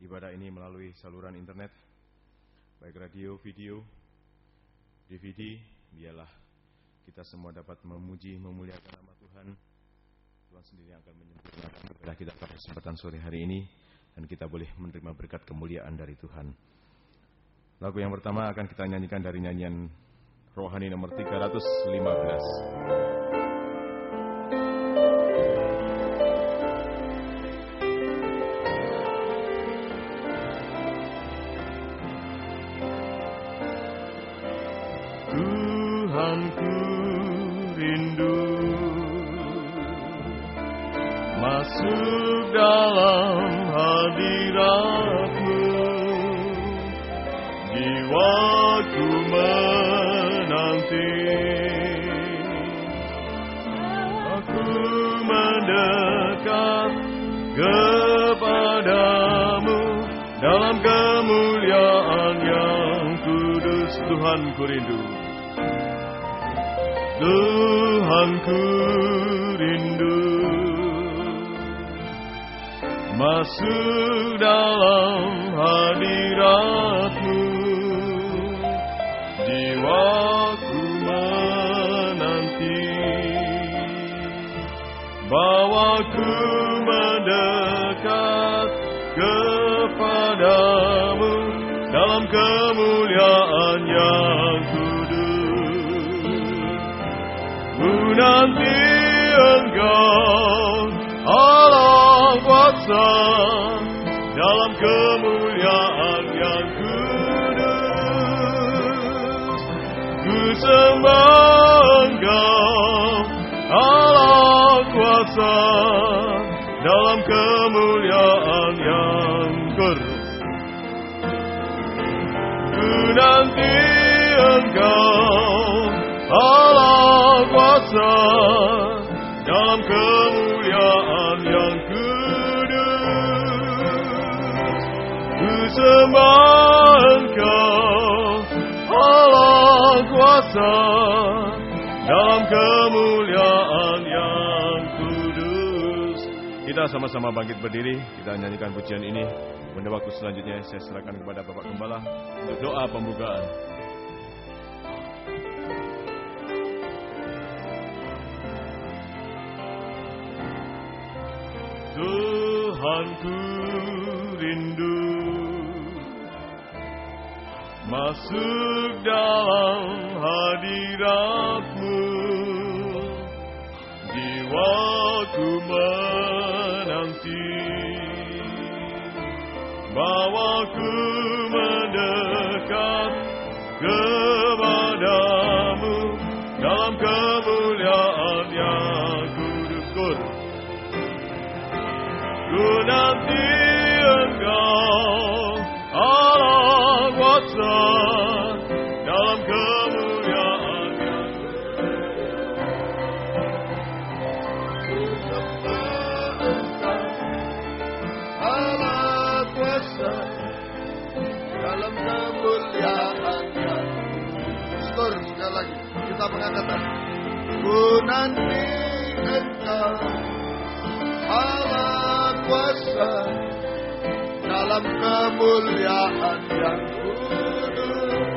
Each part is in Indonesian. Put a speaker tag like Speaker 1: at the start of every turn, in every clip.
Speaker 1: ibadah ini melalui saluran internet, baik radio, video, DVD. Biarlah kita semua dapat memuji, memuliakan nama Tuhan. Tuhan sendiri yang akan menyempurnakan ibadah kita pada kesempatan sore hari ini, dan kita boleh menerima berkat kemuliaan dari Tuhan. Lagu yang pertama akan kita nyanyikan dari nyanyian rohani nomor 315.
Speaker 2: Tuhanku rindu masuk dalam hadirat-Mu, jiwaku menanti. Aku mendekat kepadamu dalam kemuliaan yang kudus. Tuhanku rindu, Tuhanku rindu masuk dalam hadirat-Mu, jiwaku menanti. Bawaku mendekat kepadamu dalam kemuliaan yang nanti Engkau Allah kuasa dalam kemuliaan yang kudus. Ku sembah Engkau Allah kuasa dalam kemuliaan yang kudus. Ku nanti Engkau Allah kuasa dalam kemuliaan yang kudus. Ku sembah Engkau Allah kuasa dalam kemuliaan yang kudus.
Speaker 1: Kita sama-sama bangkit berdiri, kita nyanyikan pujian ini. Pada waktu selanjutnya saya serahkan kepada Bapak Gembala untuk doa pembukaan.
Speaker 2: Tuhanku rindu masuk dalam hadirat-Mu, jiwaku menanti. Bawaku mendekat kepadamu dalam kemuliaan yang kudus. Ku nanti Engkau Allah kuasa dalam kemuliaan yang kudus. Allah kuasa dalam kemuliaan yang kudus. Sekali lagi kita mengatakan, ku nanti Engkau Allah kuasa dalam kemuliaan yang kudus.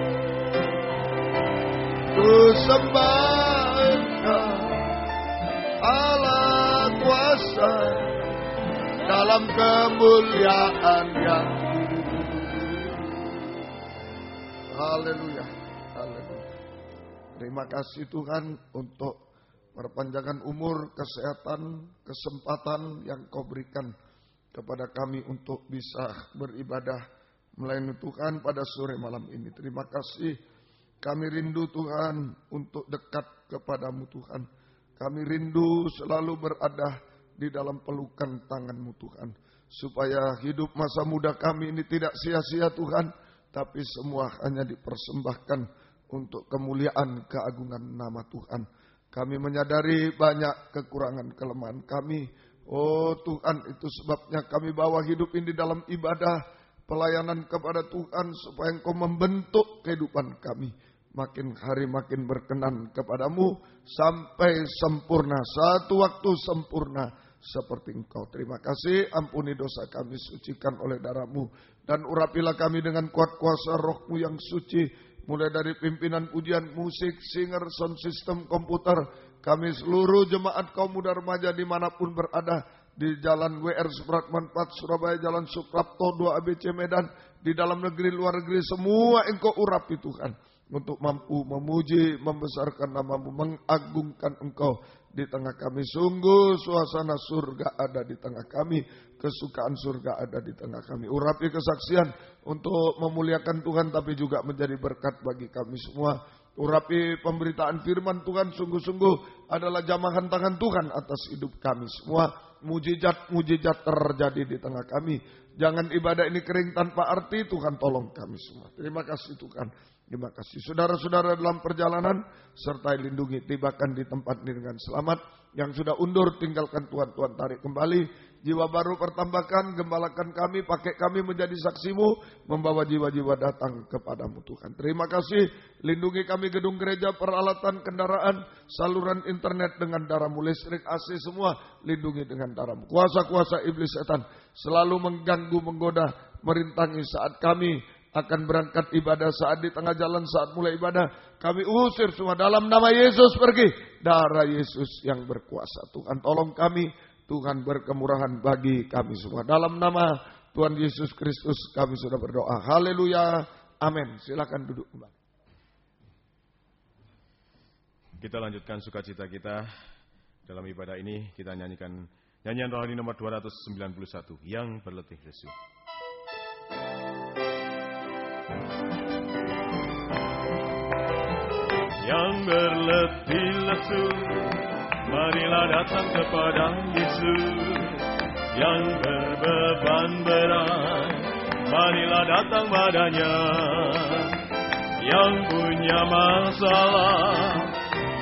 Speaker 2: Ku sembah Engkau Allah kuasa dalam kemuliaan yang kudus. Haleluya, haleluya. Terima kasih Tuhan untuk perpanjangan umur, kesehatan, kesempatan yang Kau berikan kepada kami untuk bisa beribadah melayani Tuhan pada sore malam ini. Terima kasih. Kami rindu Tuhan untuk dekat kepadamu Tuhan. Kami rindu selalu berada di dalam pelukan tangan-Mu Tuhan. Supaya hidup masa muda kami ini tidak sia-sia Tuhan, tapi semua hanya dipersembahkan untuk kemuliaan keagungan nama Tuhan. Kami menyadari banyak kekurangan kelemahan kami. Oh Tuhan, itu sebabnya kami bawa hidup ini dalam ibadah, pelayanan kepada Tuhan, supaya Engkau membentuk kehidupan kami. Makin hari makin berkenan kepadamu, sampai sempurna. Satu waktu sempurna, seperti Engkau. Terima kasih, ampuni dosa kami, sucikan oleh darah-Mu. Dan urapilah kami dengan kuat kuasa Roh-Mu yang suci. Mulai dari pimpinan pujian, musik, singer, sound system, komputer. Kami seluruh jemaat kaum muda remaja dimanapun berada. Di Jalan WR Supratman 4 Surabaya, Jalan Suprapto 2 ABC Medan. Di dalam negeri, luar negeri, semua Engkau urapi Tuhan. Untuk mampu memuji, membesarkan nama-Mu, mengagungkan Engkau di tengah kami. Sungguh suasana surga ada di tengah kami. Kesukaan surga ada di tengah kami. Urapi kesaksian untuk memuliakan Tuhan, tapi juga menjadi berkat bagi kami semua. Urapi pemberitaan firman Tuhan, sungguh-sungguh adalah jamahan tangan Tuhan atas hidup kami semua. Mujizat-mujizat terjadi di tengah kami. Jangan ibadah ini kering tanpa arti. Tuhan tolong kami semua. Terima kasih Tuhan. Terima kasih. Saudara-saudara dalam perjalanan, sertai lindungi, tibakan di tempat ini dengan selamat. Yang sudah undur, tinggalkan Tuhan tarik kembali. Jiwa baru pertambahkan, gembalakan kami, pakai kami menjadi saksi-Mu, membawa jiwa-jiwa datang kepadamu Tuhan. Terima kasih, lindungi kami gedung gereja, peralatan kendaraan, saluran internet dengan darah-Mu, listrik, AC semua, lindungi dengan darah-Mu. Kuasa-kuasa iblis setan selalu mengganggu, menggoda, merintangi saat kami akan berangkat ibadah, saat di tengah jalan, saat mulai ibadah. Kami usir semua dalam nama Yesus, pergi. Darah Yesus yang berkuasa. Tuhan tolong kami, Tuhan berkemurahan bagi kami semua. Dalam nama Tuhan Yesus Kristus kami sudah berdoa. Haleluya. Amin. Silakan duduk kembali.
Speaker 1: Kita lanjutkan sukacita kita dalam ibadah ini. Kita nyanyikan nyanyian rohani nomor 291, Yang Berletih Lesu. Yang berletih lesu, marilah datang kepada Yesus. Yang berbeban berat, marilah datang padanya. Yang punya masalah,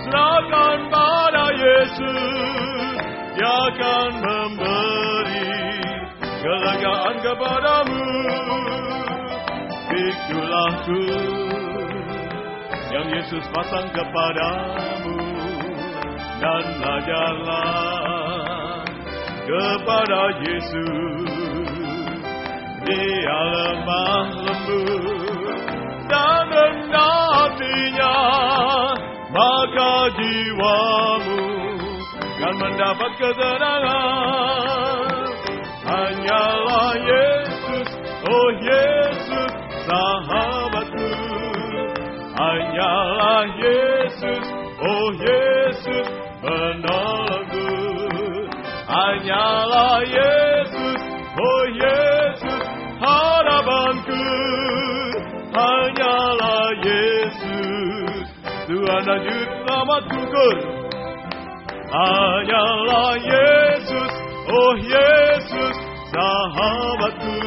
Speaker 1: serahkan pada Yesus. Dia akan memberi kelegaan kepadamu. Pikulah ku yang Yesus pasang kepadamu, dan belajarlah kepada Yesus. Dia lemah lembut dan rendah hatinya, maka jiwamu akan mendapat ketenangan. Hanyalah Yesus, oh Yesus, sahabatku. Hanyalah Yesus, oh Yesus, penolongku. Hanyalah Yesus, oh Yesus, harapanku. Hanyalah Yesus, Tuhan dan Juru Selamatku. Hanyalah Yesus, oh Yesus, sahabatku.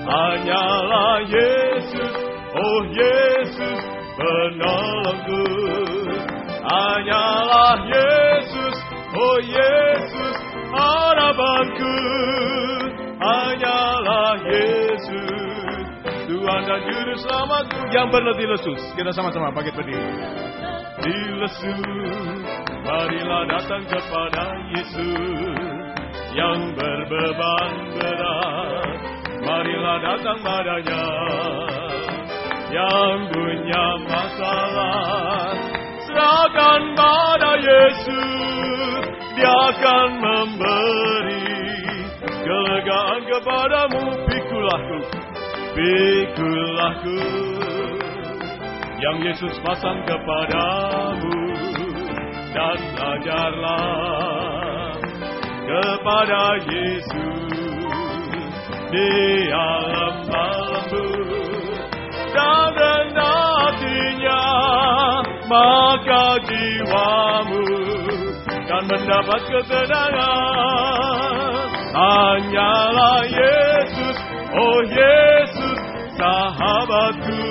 Speaker 1: Hanyalah Yesus, oh Yesus, penolongku. Hanyalah Yesus, oh Yesus, harapanku. Hanyalah Yesus, Tuhan dan Juru Selamatku. Yang berletih lesu, kita sama-sama bangkit berdiri. Dilesu, marilah datang kepada Yesus. Yang berbeban berat, marilah datang padanya. Yang punya masalah, serahkan pada Yesus. Dia akan memberi kelegaan kepadamu. Pikulah ku yang Yesus pasang kepadamu, dan belajarlah kepada Yesus. Dia lemah lembut dan rendah hatinya, maka jiwamu akan mendapat ketenangan. Hanyalah Yesus, oh Yesus, sahabatku.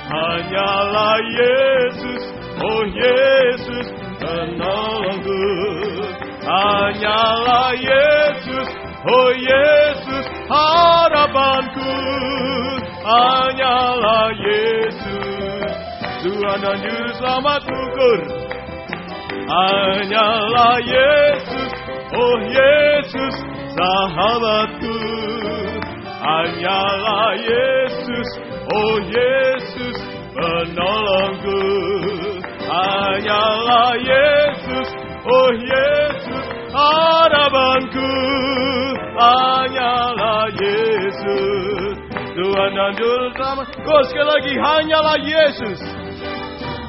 Speaker 1: Hanyalah Yesus, oh Yesus, penolongku. Hanyalah Yesus, oh Yesus, harapanku. Hanyalah Yesus, Tuhan dan Juru Selamatku. Hanyalah Yesus, oh Yesus sahabatku. Hanyalah Yesus, oh Yesus penolongku. Hanyalah Yesus, oh Yesus harapanku. Hanyalah Yesus Tuhan dan Juru Selamat. Sekali lagi, hanyalah Yesus.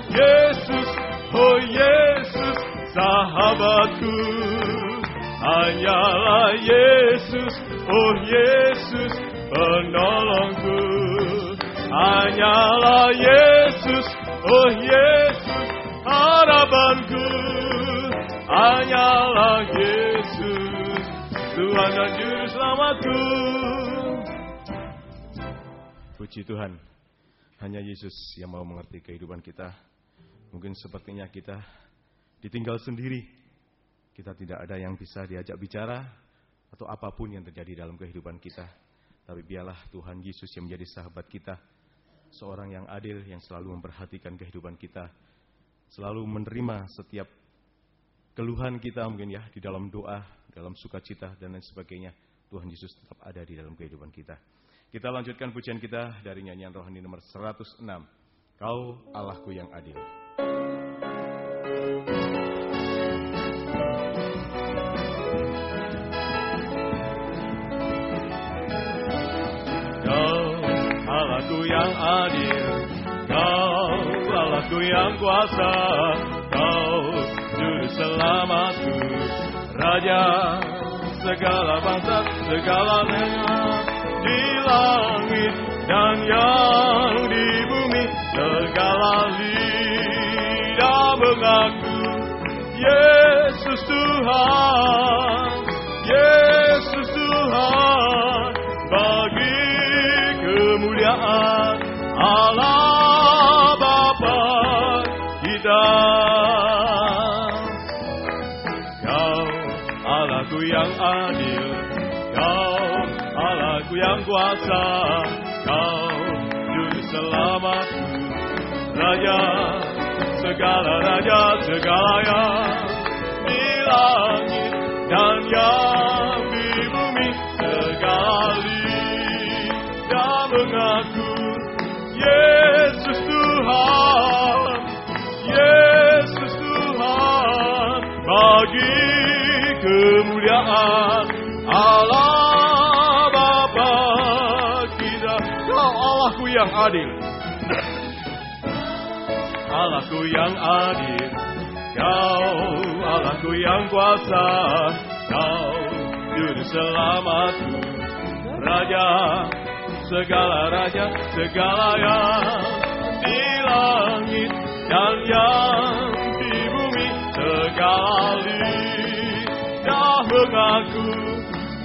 Speaker 1: Yesus, oh Yesus sahabatku. Hanyalah Yesus, oh Yesus penolongku. Hanyalah Yesus, oh Yesus harapanku. Hanyalah Yesus Tuhan dan Juru Selamatku. Puji Tuhan, hanya Yesus yang mau mengerti kehidupan kita. Mungkin sepertinya kita ditinggal sendiri. Kita tidak ada yang bisa diajak bicara atau apapun yang terjadi dalam kehidupan kita. Tapi biarlah Tuhan Yesus yang menjadi sahabat kita. Seorang yang adil, yang selalu memperhatikan kehidupan kita. Selalu menerima setiap keluhan kita mungkin ya, di dalam doa, dalam sukacita dan lain sebagainya. Tuhan Yesus tetap ada di dalam kehidupan kita. Kita lanjutkan pujian kita dari nyanyian rohani nomor 106. Kau Allahku yang adil. Kau Allahku yang adil, Kau Allahku yang kuasa, Kau Juru Selamatku, Raja segala bangsa, segala negara, di langit dan yang di bumi, segala lidah mengaku Yesus Tuhan, Yesus Tuhan. Bagi kemuliaan Allah Bapa kita. Kau Allahku yang adil, Kau Allahku yang kuasa, Kau Juru Selamatku, Raja segala raja, segala yang di langit dan yang di bumi, segala lidah mengaku Yesus Tuhan, Yesus Tuhan. Bagi kemuliaan Allah Bapa kita. Kau Allahku yang adil, Allahku yang adil, Kau Allahku yang kuasa, Kau Juru Selamatku, Raja segala raja, segala yang di langit dan yang di bumi, segala lidah mengaku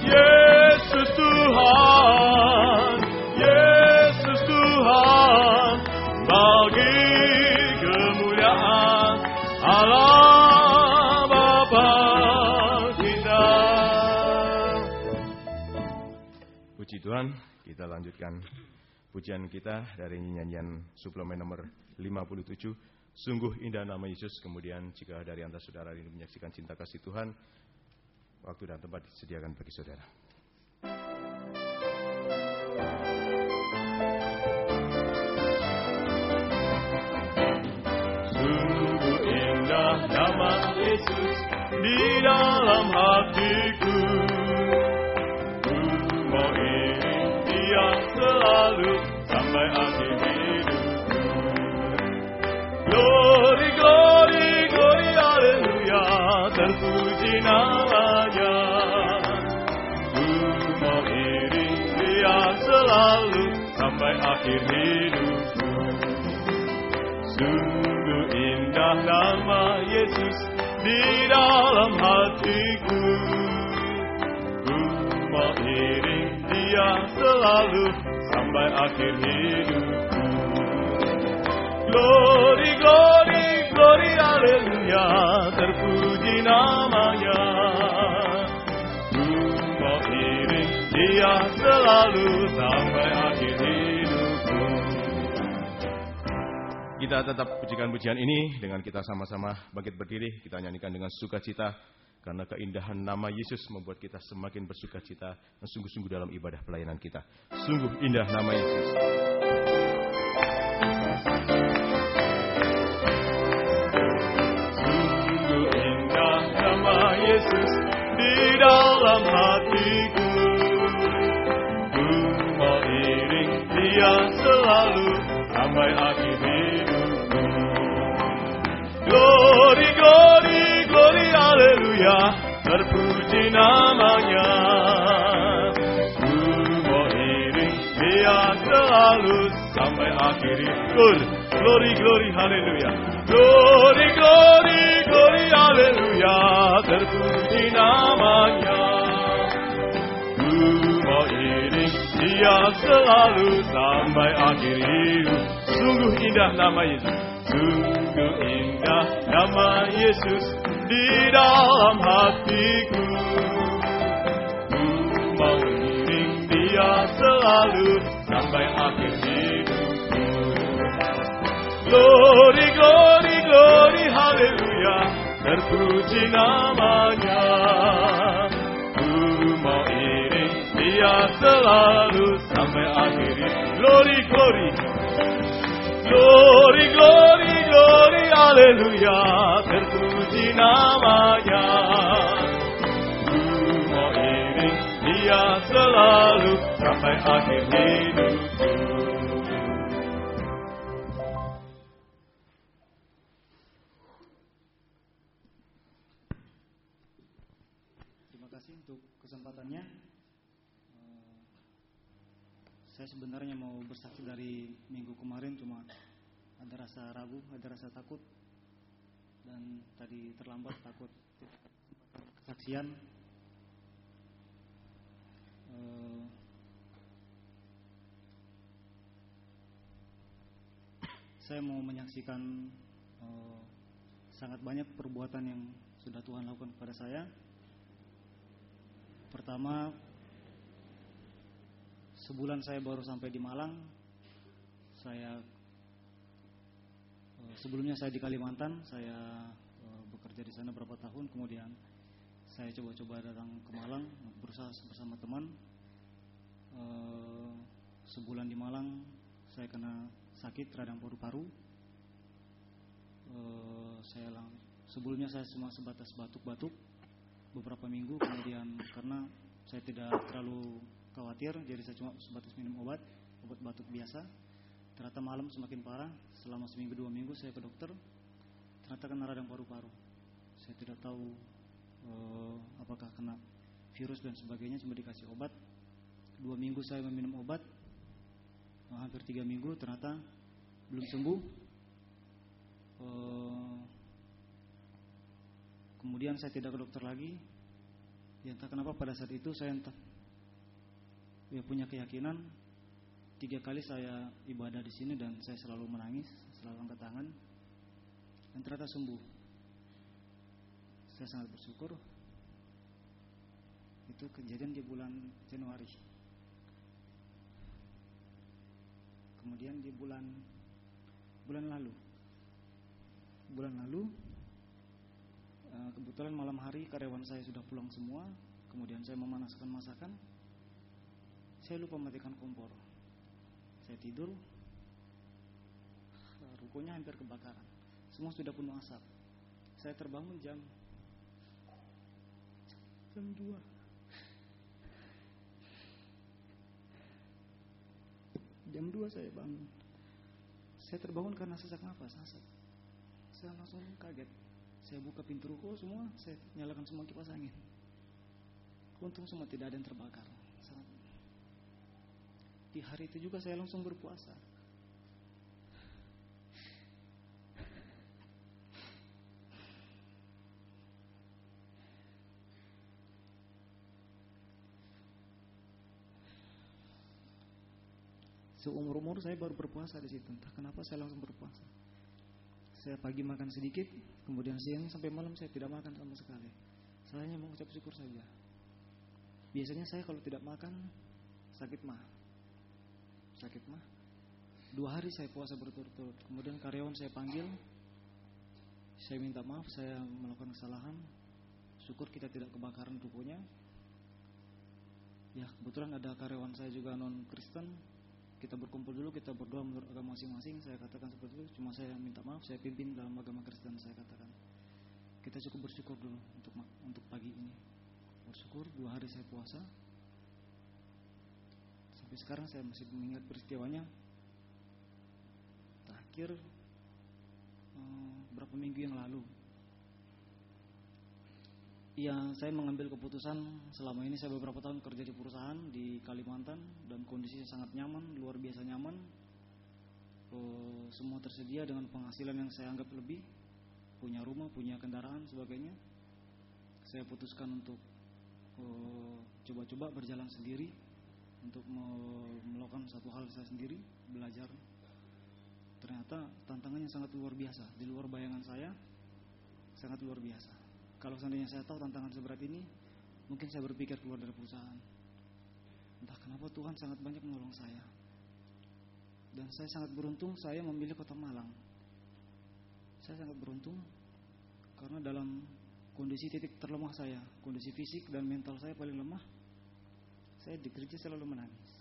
Speaker 1: Yesus Tuhan, Yesus Tuhan. Bagi kemuliaan Allah Bapa kita. Puji Tuhan, kita lanjutkan pujian kita dari nyanyian suplemen nomor 57. Sungguh indah nama Yesus. Kemudian jika dari antara saudara ini menyaksikan cinta kasih Tuhan, waktu dan tempat disediakan bagi saudara. Sungguh indah nama Yesus di dalam hatiku. Ku mau iring Dia selalu sampai akhir hidupku. Glory, glory, glory, haleluya, terpuji namanya. Ku mau iring Dia selalu sampai akhir hidupku. Sungguh indah nama Yesus di dalam hatiku. Ku mau iring Dia selalu sampai akhir hidupku. Glory, glory, glory, haleluya, terpuji namanya. Ku mau iring Dia selalu sampai akhir hidupku. Kita tetap pujikan pujian ini dengan kita sama-sama bangkit berdiri. Kita nyanyikan dengan sukacita Karena keindahan nama Yesus membuat kita semakin bersuka cita dan sungguh-sungguh dalam ibadah pelayanan kita. Sungguh indah nama Yesus. Sungguh indah nama Yesus di dalam hatiku. Ku mau iring Dia selalu sampai akhir hidupku. Glory, glory, glory, haleluya, terpuji namanya. Ku mau iring Dia selalu sampai akhir hidupku. Glory, glory, haleluya. Glory, glory, glory, haleluya, terpuji namanya. Ku mau iring Dia selalu sampai akhir hidup. Sungguh indah nama Yesus. Sungguh indah nama Yesus di dalam hatiku. Ku mau iring Dia selalu sampai akhir hidupku. Glory, glory, glory, haleluya, terpuji namanya. Ku mau iring Dia selalu sampai akhir hidup. Glory, glory, glory, glory, glory, haleluya, terpuji namanya. Ku mau iring Dia selalu sampai akhir hidupku.
Speaker 3: Terima kasih untuk kesempatannya. Saya sebenarnya mau bersaksi dari minggu kemarin, cuma ada rasa ragu, ada rasa takut, dan tadi terlambat takut kesaksian. Saya mau menyaksikan sangat banyak perbuatan yang sudah Tuhan lakukan kepada saya. Pertama, sebulan saya baru sampai di Malang. Sebelumnya saya di Kalimantan. Saya bekerja di sana beberapa tahun. Kemudian saya coba-coba datang ke Malang, berusaha bersama teman. Sebulan di Malang, saya kena sakit radang paru-paru. Sebelumnya saya cuma sebatas batuk-batuk beberapa minggu. Kemudian karena saya tidak terlalu khawatir, jadi saya cuma sebatas minum obat batuk biasa. Ternyata malam semakin parah. Selama seminggu 2 minggu saya ke dokter, ternyata kena radang paru-paru. Saya tidak tahu apakah kena virus dan sebagainya, cuma dikasih obat. 2 minggu saya meminum obat, hampir 3 minggu, ternyata belum sembuh. Kemudian saya tidak ke dokter lagi. Ya, entah kenapa pada saat itu saya punya keyakinan. 3 kali saya ibadah di sini dan saya selalu menangis, selalu angkat tangan, dan ternyata sembuh. Saya sangat bersyukur. Itu kejadian di bulan Januari. Kemudian di bulan lalu, kebetulan malam hari karyawan saya sudah pulang semua. Kemudian saya memanaskan masakan. Saya lupa matikan kompor. Saya tidur, rukonya hampir kebakaran. Semua sudah penuh asap. Saya terbangun jam 2. Jam 2 saya bangun. Saya terbangun karena sesak nafas, asap. Saya langsung kaget. Saya buka pintu ruko semua, saya nyalakan semua kipas angin. Untung semua tidak ada yang terbakar. Di hari itu juga saya langsung berpuasa. Seumur-umur saya baru berpuasa di situ. Entah kenapa saya langsung berpuasa. Saya pagi makan sedikit, kemudian siang sampai malam saya tidak makan sama sekali. Saya hanya mengucap syukur saja. Biasanya saya kalau tidak makan sakit mah. 2 hari saya puasa berturut-turut. Kemudian karyawan saya panggil, saya minta maaf, saya melakukan kesalahan. syukur kita tidak kebakaran rukonya. Ya kebetulan ada karyawan saya juga non Kristen. Kita berkumpul dulu, kita berdoa menurut agama masing-masing. Saya katakan seperti itu. Cuma saya minta maaf, saya pimpin dalam agama Kristen. Saya katakan kita cukup bersyukur dulu untuk pagi ini. Bersyukur 2 hari saya puasa. Sampai sekarang saya masih mengingat peristiwanya. Terakhir berapa minggu yang lalu, ya saya mengambil keputusan. Selama ini saya beberapa tahun kerja di perusahaan di Kalimantan dan kondisinya sangat nyaman, luar biasa nyaman. Semua tersedia dengan penghasilan yang saya anggap lebih, punya rumah, punya kendaraan, sebagainya. Saya putuskan untuk coba-coba berjalan sendiri, untuk melakukan satu hal saya sendiri, belajar. Ternyata tantangannya sangat luar biasa, di luar bayangan saya, sangat luar biasa. Kalau seandainya saya tahu tantangan seberat ini, mungkin saya berpikir keluar dari perusahaan. Entah kenapa Tuhan sangat banyak menolong saya. Dan saya sangat beruntung saya memilih kota Malang. Saya sangat beruntung karena dalam kondisi titik terlemah saya, kondisi fisik dan mental saya paling lemah, saya di gereja selalu menangis.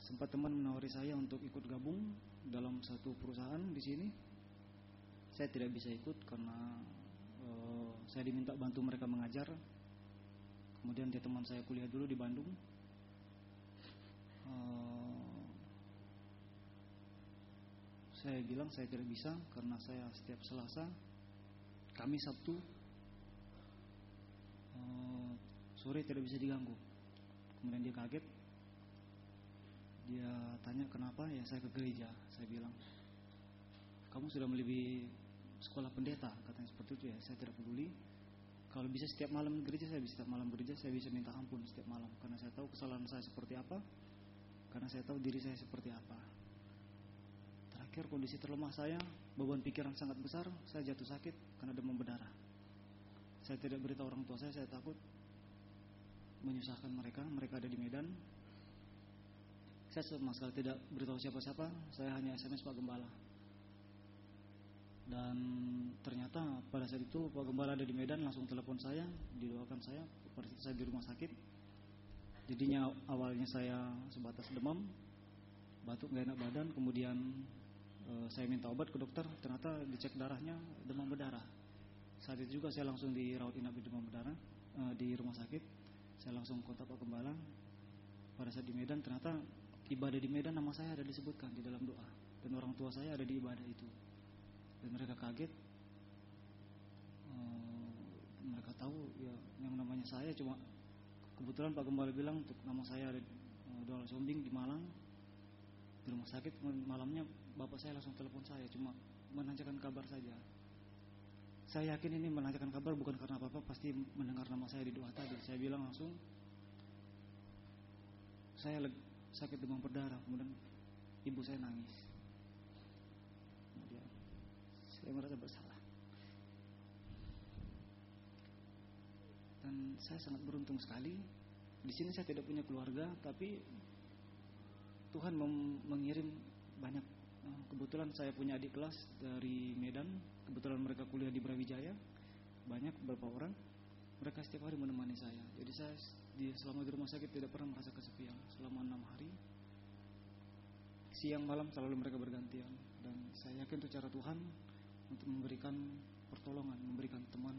Speaker 3: Sempat teman menawari saya untuk ikut gabung dalam satu perusahaan di sini. Saya tidak bisa ikut karena saya diminta bantu mereka mengajar. Kemudian dia teman saya kuliah dulu di Bandung. Saya bilang saya tidak bisa karena saya setiap Selasa, Kamis, Sabtu sore tidak bisa diganggu. Kemudian dia kaget. Dia tanya kenapa, ya saya ke gereja. Saya bilang, kamu sudah melebihi sekolah pendeta, katanya seperti itu ya. Saya tidak peduli. Kalau bisa setiap malam gereja, saya bisa setiap malam gereja, saya bisa minta ampun setiap malam. Karena saya tahu kesalahan saya seperti apa, karena saya tahu diri saya seperti apa. Terakhir kondisi terlemah saya, beban pikiran sangat besar, saya jatuh sakit karena demam berdarah. Saya tidak beritahu orang tua saya takut menyusahkan mereka. Mereka ada di Medan. Saya sama sekali tidak beritahu siapa-siapa, saya hanya SMS Pak Gembala. Dan ternyata pada saat itu Pak Gembala ada di Medan, langsung telepon saya, didoakan saya. Pada saat saya di rumah sakit, jadinya awalnya saya sebatas demam, batuk, gak enak badan. Kemudian saya minta obat ke dokter, ternyata dicek darahnya demam berdarah. Saat itu juga saya langsung dirawat inap di demam berdarah di rumah sakit. Saya langsung kontak Pak Gembala. Pada saat di Medan, ternyata ibadah di Medan nama saya ada disebutkan di dalam doa, dan orang tua saya ada di ibadah itu. Dan mereka kaget. Mereka tahu ya yang namanya saya, cuma kebetulan Pak Gembala bilang untuk nama saya ada Doa Sombing di Malang, di rumah sakit. Malamnya bapak saya langsung telepon saya, cuma menanyakan kabar saja. Saya yakin ini menanyakan kabar bukan karena bapak pasti mendengar nama saya di doa tadi. Saya bilang langsung, saya sakit demam berdarah. Kemudian ibu saya nangis. Kemudian saya merasa bersalah. Dan saya sangat beruntung sekali. Di sini saya tidak punya keluarga, tapi Tuhan mengirim banyak. Kebetulan saya punya adik kelas dari Medan. Kebetulan mereka kuliah di Brawijaya. Banyak beberapa orang. Mereka setiap hari menemani saya. Jadi saya selama di rumah sakit tidak pernah merasa kesepian. Selama 6 hari, siang malam selalu mereka bergantian. Dan saya yakin itu cara Tuhan untuk memberikan pertolongan, memberikan teman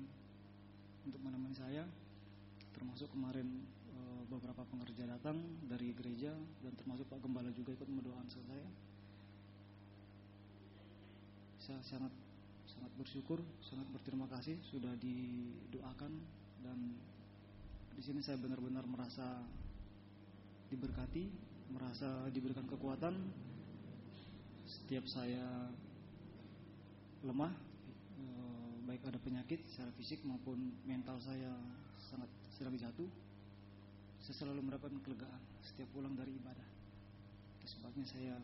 Speaker 3: untuk menemani saya. Termasuk kemarin beberapa pengerja datang dari gereja, dan termasuk Pak Gembala juga ikut mendoakan saya. Saya sangat bersyukur, sangat berterima kasih sudah didoakan. Dan di sini saya benar-benar merasa diberkati, merasa diberikan kekuatan. Setiap saya lemah, baik ada penyakit secara fisik maupun mental saya sangat sedang jatuh, saya selalu mendapatkan kelegaan setiap pulang dari ibadah. Itu sebabnya saya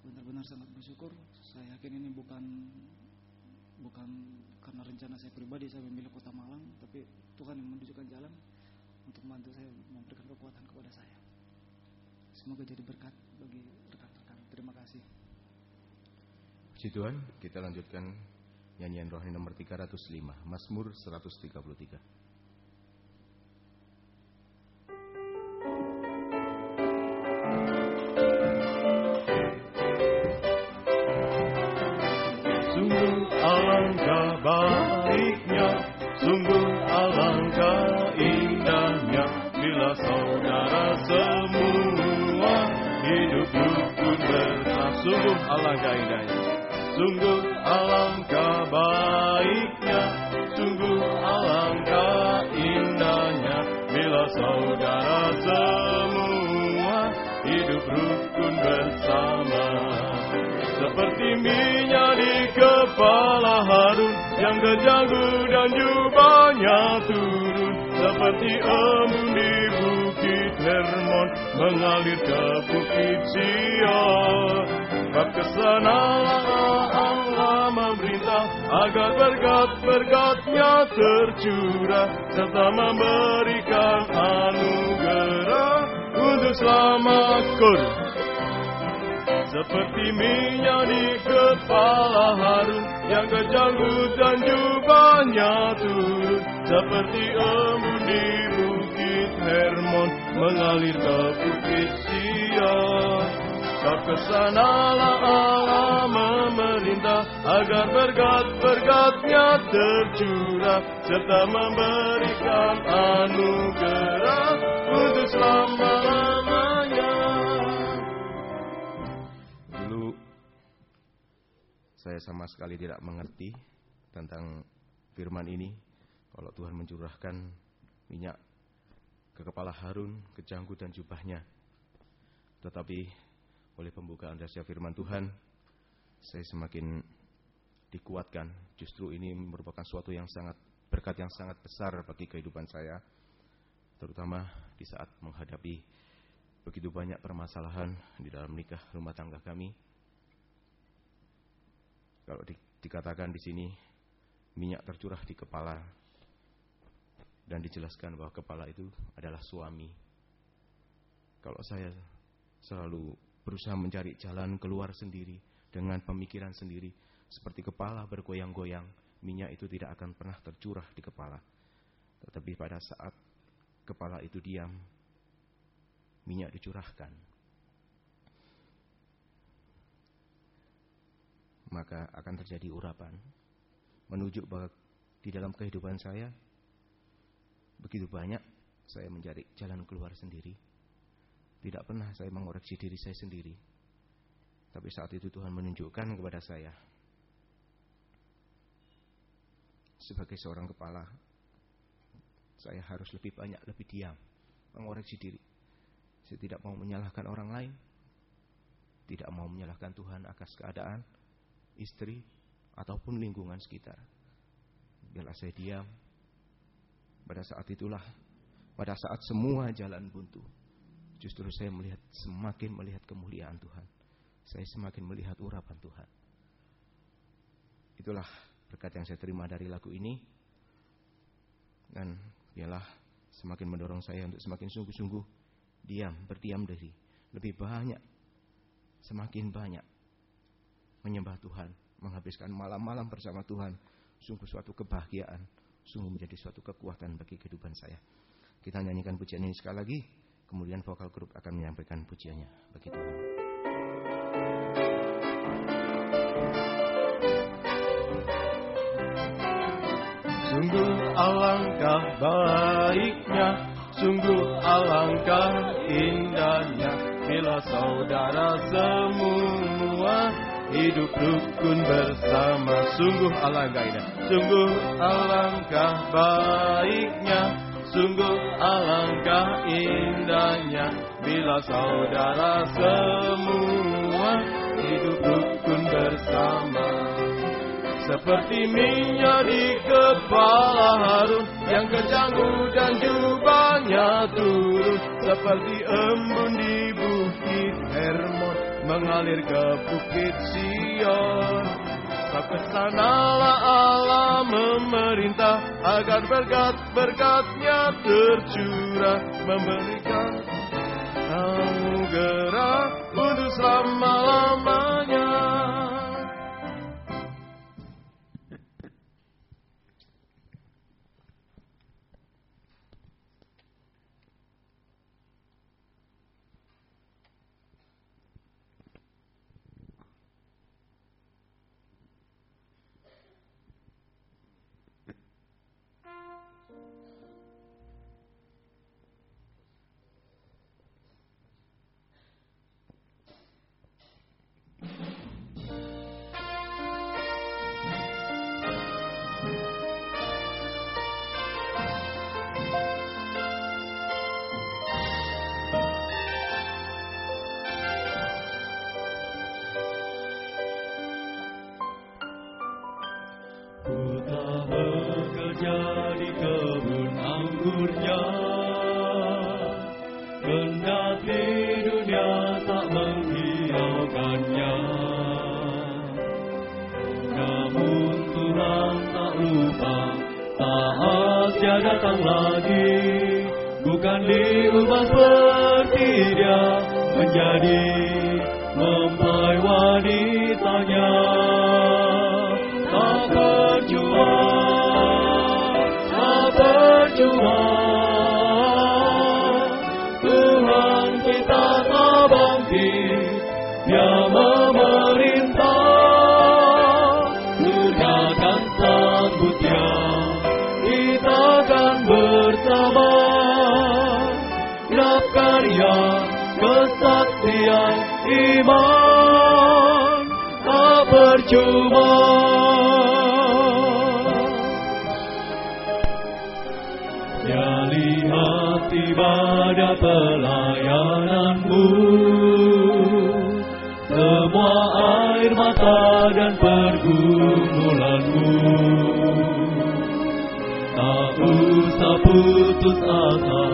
Speaker 3: benar-benar sangat bersyukur. Saya yakin ini bukan karena rencana saya pribadi saya memilih kota Malang, tapi Tuhan yang menunjukkan jalan untuk membantu saya, memberikan kekuatan kepada saya. Semoga jadi berkat bagi rekan-rekan. Terima kasih.
Speaker 1: Puji Tuhan, kita lanjutkan nyanyian rohani nomor 305, Mazmur 133.
Speaker 4: Sungguh alangkah baiknya, sungguh alangkah indahnya, bila saudara semua hidup rukun bersama. Sungguh alangkah indahnya, sungguh alangkah baiknya, sungguh alangkah indahnya, bila saudara semua hidup rukun bersama. Seperti minyak di kepala Harun yang kejanggu dan jubahnya turun, seperti embun di bukit Hermon mengalir ke bukit Sion. Bab kesanalah Allah memerintah agar berkat-berkat-Nya tercurah, serta memberikan anugerah untuk selamat korban. Seperti minyak di kepala Harun yang kejanggu dan jubahnya turun, seperti embun di bukit Hermon mengalir ke bukit Sion. Bab kesanalah Allah memerintah agar berkat-berkat-Nya tercurah, serta memberikan anugerah untuk selama-lamanya.
Speaker 1: Saya sama sekali tidak mengerti tentang firman ini. Kalau Tuhan mencurahkan minyak ke kepala Harun, ke janggut dan jubahnya. Tetapi oleh pembukaan rahasia firman Tuhan, saya semakin dikuatkan. Justru ini merupakan suatu yang sangat berkat yang sangat besar bagi kehidupan saya, terutama di saat menghadapi begitu banyak permasalahan di dalam nikah rumah tangga kami. Kalau dikatakan di sini minyak tercurah di kepala dan dijelaskan bahwa kepala itu adalah suami. Kalau saya selalu berusaha mencari jalan keluar sendiri dengan pemikiran sendiri, seperti kepala bergoyang-goyang, minyak itu tidak akan pernah tercurah di kepala. Tetapi pada saat kepala itu diam, minyak dicurahkan, maka akan terjadi urapan, menunjuk bahwa di dalam kehidupan saya begitu banyak saya mencari jalan keluar sendiri. Tidak pernah saya mengoreksi diri saya sendiri. Tapi saat itu Tuhan menunjukkan kepada saya, sebagai seorang kepala, saya harus lebih banyak, lebih diam, mengoreksi diri. Saya tidak mau menyalahkan orang lain, tidak mau menyalahkan Tuhan atas keadaan istri ataupun lingkungan sekitar. Biarlah saya diam. Pada saat itulah, pada saat semua jalan buntu, justru saya semakin melihat kemuliaan Tuhan. Saya semakin melihat urapan Tuhan. Itulah berkat yang saya terima dari lagu ini. Dan biarlah semakin mendorong saya untuk semakin sungguh-sungguh berdiam diri, lebih banyak, semakin banyak menyembah Tuhan, menghabiskan malam-malam bersama Tuhan. Sungguh suatu kebahagiaan, sungguh menjadi suatu kekuatan bagi kehidupan saya. Kita nyanyikan pujian ini sekali lagi, kemudian vokal grup akan menyampaikan pujiannya bagi Tuhan.
Speaker 4: Sungguh alangkah baiknya, sungguh alangkah indahnya, bila saudara semua hidup rukun bersama. Sungguh alangkah indah, sungguh alangkah baiknya, sungguh alangkah indahnya, bila saudara semua hidup rukun bersama. Seperti minyak di kepala Harun yang kejanggu dan jubahnya turun, seperti embun di bukit Hermon mengalir ke bukit Sion. Kesanalah Allah memerintah agar berkat-berkat-Nya tercurah, memberikan anugerah untuk selama-lamanya. umurnya, kendati dunia tak menghiraukannya. Namun Tuhan tak lupa, saat dia datang lagi, bukan diubah seperti dia menjadi mempelai wanitanya. Tak percuma, tak percuma, Tuhan kita tak bangkit, Dia memerintah, surga akan sambut Dia, kita akan bersama. Genap karya, kesaksian, iman, tak percuma. Dia lihat ibadah pelayananmu, semua air mata dan pergumulanmu. Tak usah putus asa,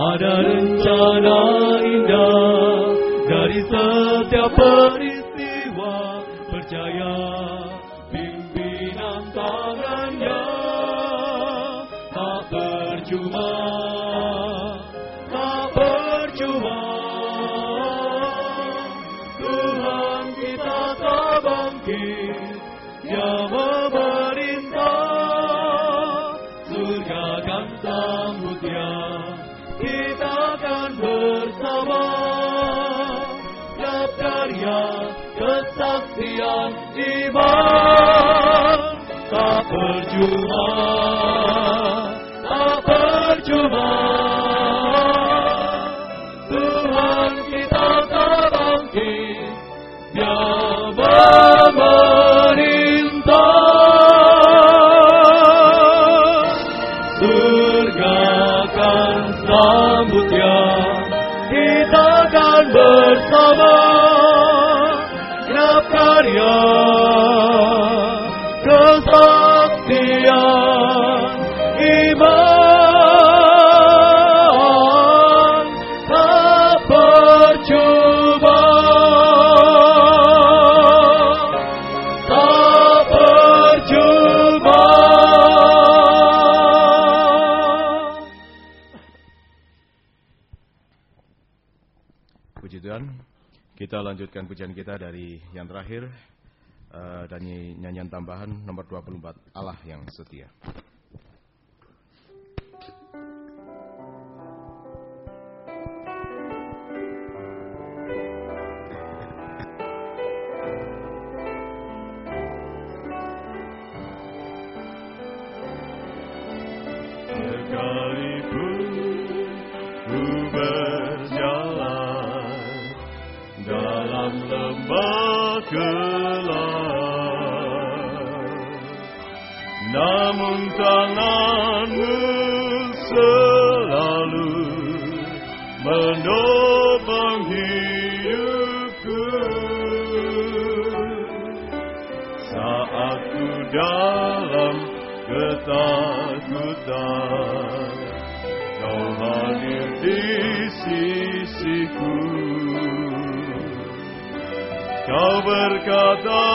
Speaker 4: ada rencana indah dari setiap peristiwa. Percaya pimpinan tangannya, tak percuma, tak percuma. Tuhan kita tak bangkit, Dia memerintah, surga akan sambut Dia, kita akan bersama. Genap karya, kesaksian, iman, tak percuma, tak percuma. Tuhan kita tak bangkit, Dia memerintah, surga akan sambut Dia, kita akan bersama. Genap karya, kesaksian, iman, tak percuma, tak percuma.
Speaker 1: Puji Tuhan. Kita lanjutkan pujian kita dari yang terakhir, dan nyanyian tambahan nomor 24, Allah yang Setia.
Speaker 4: Sekalipun ku berjalan dalam lembah gelap, namun tangan-Mu selalu menopang hidupku. Saat ku dalam ketakutan, Kau hadir di sisiku. Kau berkata,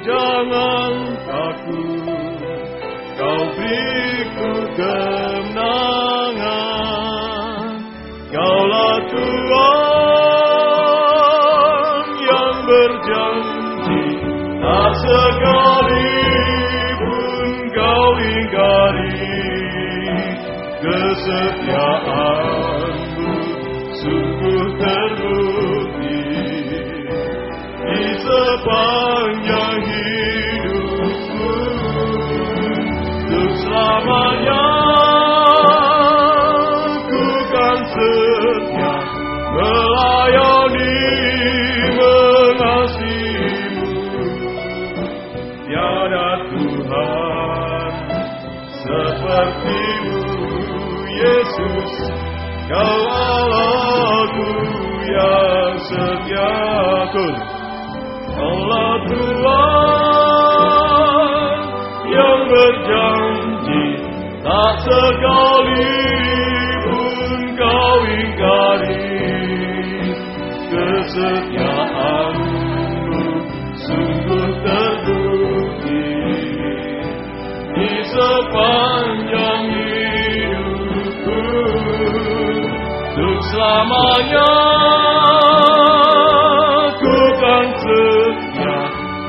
Speaker 4: jangan takut, Kau beriku kemenangan. Kaulah Tuhan yang berjanji, tak sekalipun Kau ingkari. Kesetiaan-Mu sungguh terbukti di sepanjang hidupku. Untuk selamanya ku kan setia melayani, mengasihi-Mu. Tiada Tuhan seperti-Mu, Yesus. Kau Allahku yang setia. Allah Tuhan yang berjanji, tak sekali kesetiaan-Mu sungguh terbukti di sepanjang hidupku, untuk selamanya ku kan setia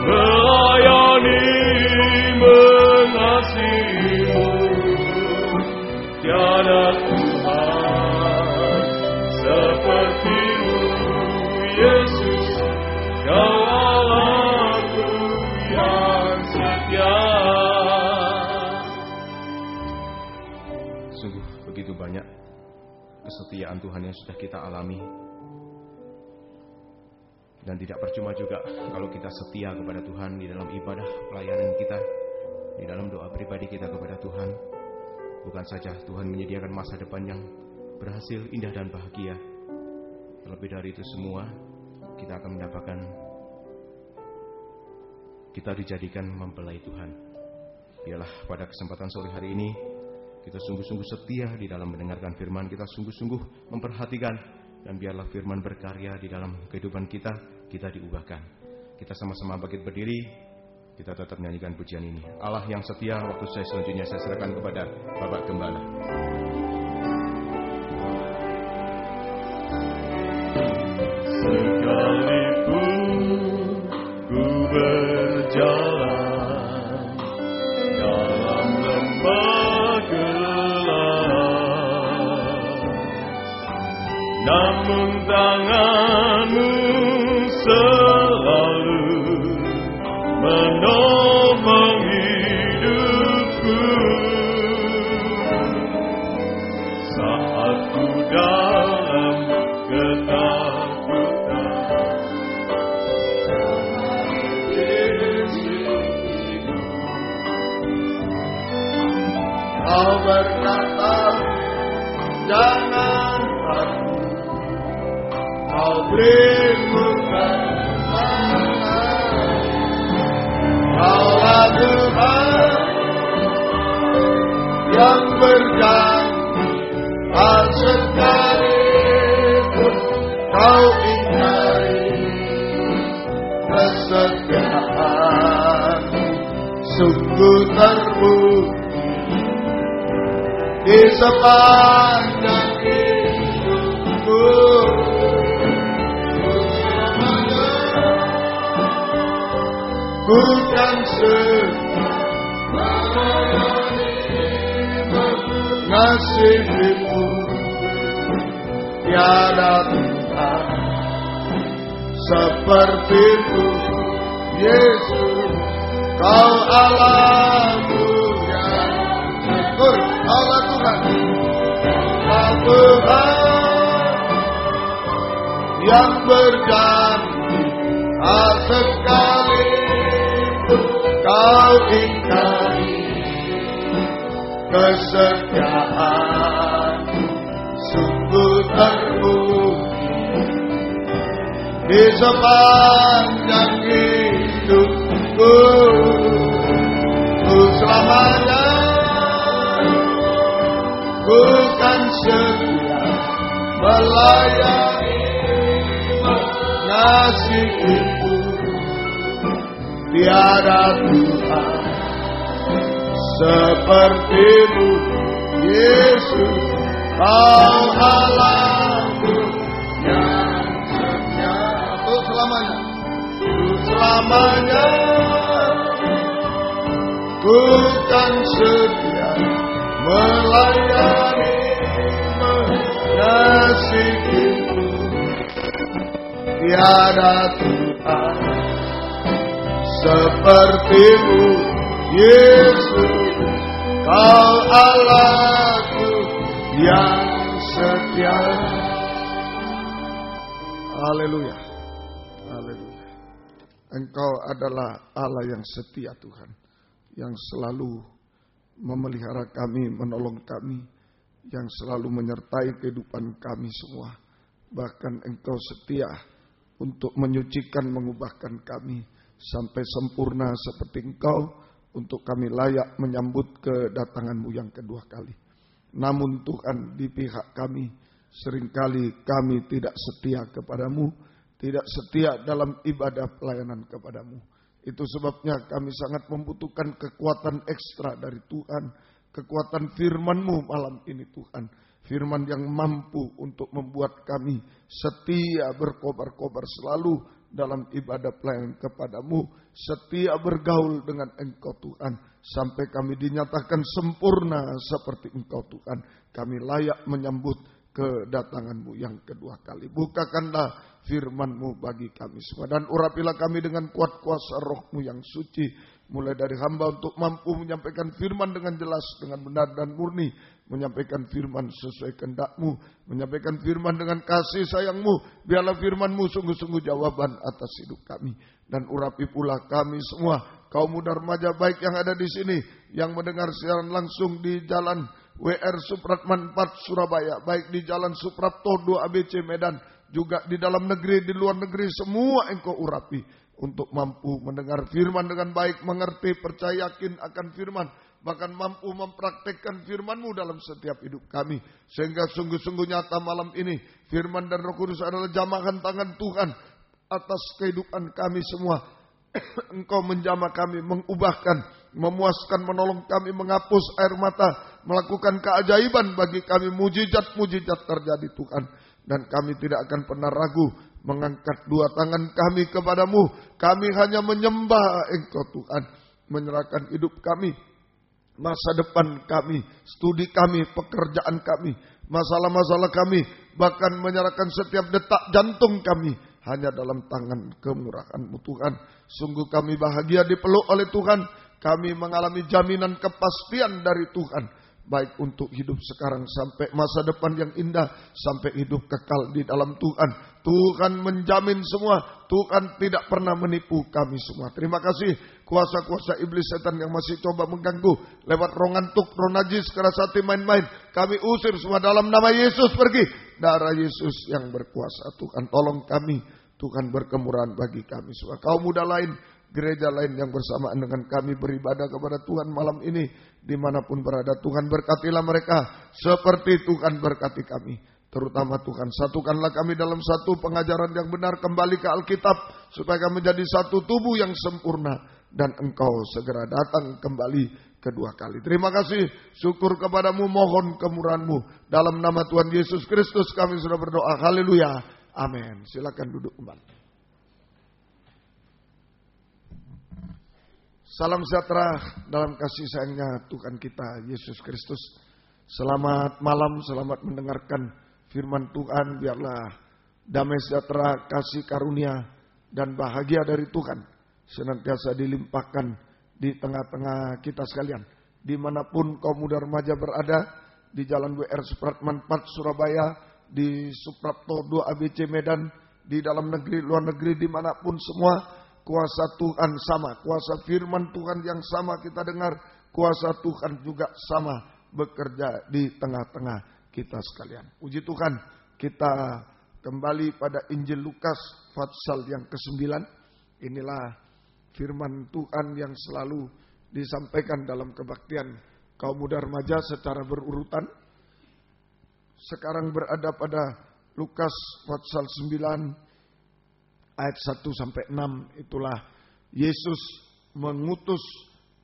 Speaker 4: melayani, mengasihi-Mu. Tiada Tuhan seperti-Mu, Yesus, Kau Allahku yang setia.
Speaker 1: Sungguh begitu banyak kesetiaan Tuhan yang sudah kita alami. Dan tidak percuma juga kalau kita setia kepada Tuhan di dalam ibadah pelayanan kita, di dalam doa pribadi kita kepada Tuhan. Bukan saja Tuhan menyediakan masa depan yang berhasil, indah dan bahagia. Terlebih dari itu semua, kita akan mendapatkan, kita dijadikan mempelai Tuhan. Biarlah pada kesempatan sore hari ini kita sungguh-sungguh setia di dalam mendengarkan firman, kita sungguh-sungguh memperhatikan, dan biarlah firman berkarya di dalam kehidupan kita, kita diubahkan. Kita sama-sama bangkit berdiri, kita tetap menyanyikan pujian ini. Allah yang setia. Waktu saya selanjutnya saya serahkan kepada Bapak Gembala.
Speaker 4: Sekalipun ku berjalan dalam lembah gelap, namun tangan-Mu selalu menopang hidupku. Saat ku dalam ketakutan,
Speaker 2: Kau berkata, jangan takut, Kau beri muka tangan. Kaulah Tuhan yang berjanji, tak sekalipun Kau ingkari kesetiaan-Mu sungguh terbukti di sepanjang hidupku. Ku kan setia mengasihi-Mu. Tiada Tuhan seperti-Mu, Yesus, Kau Allahku yang syukur. Allah Tuhan, Allah Tuhan yang berjanji, tak sekalipun Kau ingkari kesetiaan-Mu sungguh terbukti di sepanjang hidupku. Ku selamanya ku kan setia melayani, mengasihi-Mu. Tiada Tuhan seperti-Mu, Yesus, Kau Allahku yang setia. Untuk selamanya, untuk selamanya ku kan setia melayani, mengasihi-Mu. Tiada Tuhan seperti-Mu, Yesus, Kau Allahku yang setia. Haleluya, haleluya. Engkau adalah Allah yang setia, Tuhan, yang selalu memelihara kami, menolong kami, yang selalu menyertai kehidupan kami semua. Bahkan Engkau setia untuk menyucikan, mengubahkan kami sampai sempurna seperti Engkau, untuk kami layak menyambut kedatangan-Mu yang kedua kali. Namun Tuhan, di pihak kami seringkali kami tidak setia kepada-Mu, tidak setia dalam ibadah pelayanan kepadamu. Itu sebabnya kami sangat membutuhkan kekuatan ekstra dari Tuhan, kekuatan firman-Mu malam ini Tuhan. Firman yang mampu untuk membuat kami setia berkobar-kobar selalu dalam ibadah pelayanan kepadamu, setia bergaul dengan Engkau Tuhan, sampai kami dinyatakan sempurna seperti Engkau Tuhan. Kami layak menyambut kedatangan-Mu yang kedua kali. Bukakanlah firman-Mu bagi kami semua, dan urapilah kami dengan kuat kuasa Roh-Mu yang suci, mulai dari hamba untuk mampu menyampaikan firman dengan jelas, dengan benar dan murni, menyampaikan firman sesuai kehendak-Mu, menyampaikan firman dengan kasih sayang-Mu. Biarlah firman-Mu sungguh-sungguh jawaban atas hidup kami, dan urapi pula kami semua, kaum muda remaja baik yang ada di sini, yang mendengar siaran langsung di jalan WR Supratman 4 Surabaya, baik di jalan Suprapto 2 ABC Medan, juga di dalam negeri, di luar negeri, semua Engkau urapi untuk mampu mendengar firman dengan baik, mengerti, percaya, yakin akan firman, bahkan mampu mempraktekkan firman-Mu dalam setiap hidup kami, sehingga sungguh-sungguh nyata malam ini firman dan Roh Kudus adalah jamahan tangan Tuhan atas kehidupan kami semua. Engkau menjamah kami, mengubahkan, memuaskan, menolong kami, menghapus air mata, melakukan keajaiban bagi kami, mujizat-mujizat terjadi Tuhan. Dan kami tidak akan pernah ragu mengangkat dua tangan kami kepadamu. Kami hanya menyembah Engkau Tuhan, menyerahkan hidup kami, masa depan kami, studi kami, pekerjaan kami, masalah-masalah kami, bahkan menyerahkan setiap detak jantung kami hanya dalam tangan kemurahan-Mu Tuhan. Sungguh kami bahagia dipeluk oleh Tuhan. Kami mengalami jaminan kepastian dari Tuhan, baik untuk hidup sekarang sampai masa depan yang indah, sampai hidup kekal di dalam Tuhan. Tuhan menjamin semua. Tuhan tidak pernah menipu kami semua. Terima kasih kuasa-kuasa iblis setan yang masih coba mengganggu lewat roh ngantuk, roh najis, keras hati, main-main. Kami usir semua dalam nama Yesus, pergi. Darah Yesus yang berkuasa. Tuhan tolong kami. Tuhan berkemurahan bagi kami semua. Kaum muda lain, gereja lain yang bersamaan dengan kami beribadah kepada Tuhan malam ini, dimanapun berada, Tuhan berkatilah mereka seperti Tuhan berkati kami. Terutama Tuhan, satukanlah kami dalam satu pengajaran yang benar, kembali ke Alkitab, supaya kami menjadi satu tubuh yang sempurna, dan Engkau segera datang kembali kedua kali. Terima kasih, syukur kepadamu, mohon kemurahan-Mu. Dalam nama Tuhan Yesus Kristus kami sudah berdoa, haleluya, amin. Silakan duduk kembali. Salam sejahtera dalam kasih sayangnya Tuhan kita Yesus Kristus. Selamat malam, selamat mendengarkan firman Tuhan. Biarlah damai sejahtera, kasih karunia, dan bahagia dari Tuhan senantiasa dilimpahkan di tengah-tengah kita sekalian. Dimanapun kaum muda remaja berada, di Jalan WR Supratman 4 Surabaya, di Suprapto 2 ABC Medan, di dalam negeri, luar negeri, dimanapun semua. Kuasa Tuhan sama, kuasa firman Tuhan yang sama kita dengar, kuasa Tuhan juga sama bekerja di tengah-tengah kita sekalian. Puji Tuhan, kita kembali pada Injil Lukas pasal yang ke-9. Inilah firman Tuhan yang selalu disampaikan dalam kebaktian kaum muda remaja secara berurutan. Sekarang berada pada Lukas pasal 9 ayat 1-6, itulah Yesus mengutus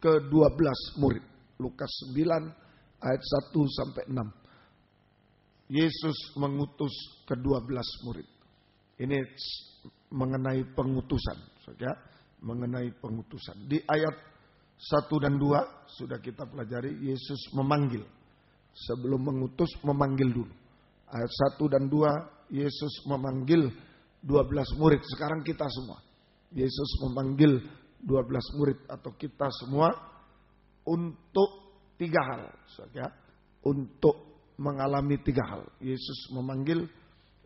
Speaker 2: ke-12 murid. Lukas 9 ayat 1-6. Yesus mengutus ke-12 murid. Ini mengenai pengutusan, saudara, mengenai pengutusan. Di ayat 1 dan 2 sudah kita pelajari, Yesus memanggil. Sebelum mengutus, memanggil dulu. Ayat 1 dan 2, Yesus memanggil 12 murid. Sekarang kita semua, Yesus memanggil 12 murid atau kita semua untuk 3 hal, saudara. Untuk mengalami 3 hal. Yesus memanggil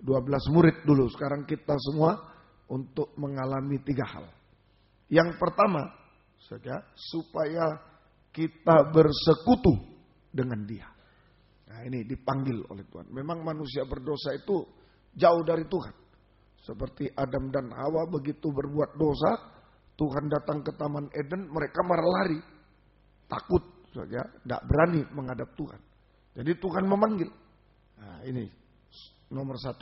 Speaker 2: 12 murid dulu. Sekarang kita semua untuk mengalami 3 hal. Yang pertama, saudara, supaya kita bersekutu dengan Dia. Nah, ini dipanggil oleh Tuhan. Memang manusia berdosa itu jauh dari Tuhan. Seperti Adam dan Hawa begitu berbuat dosa, Tuhan datang ke Taman Eden, mereka malah lari. Takut, saja, tidak berani menghadap Tuhan. Jadi Tuhan memanggil. Nah, ini nomor 1,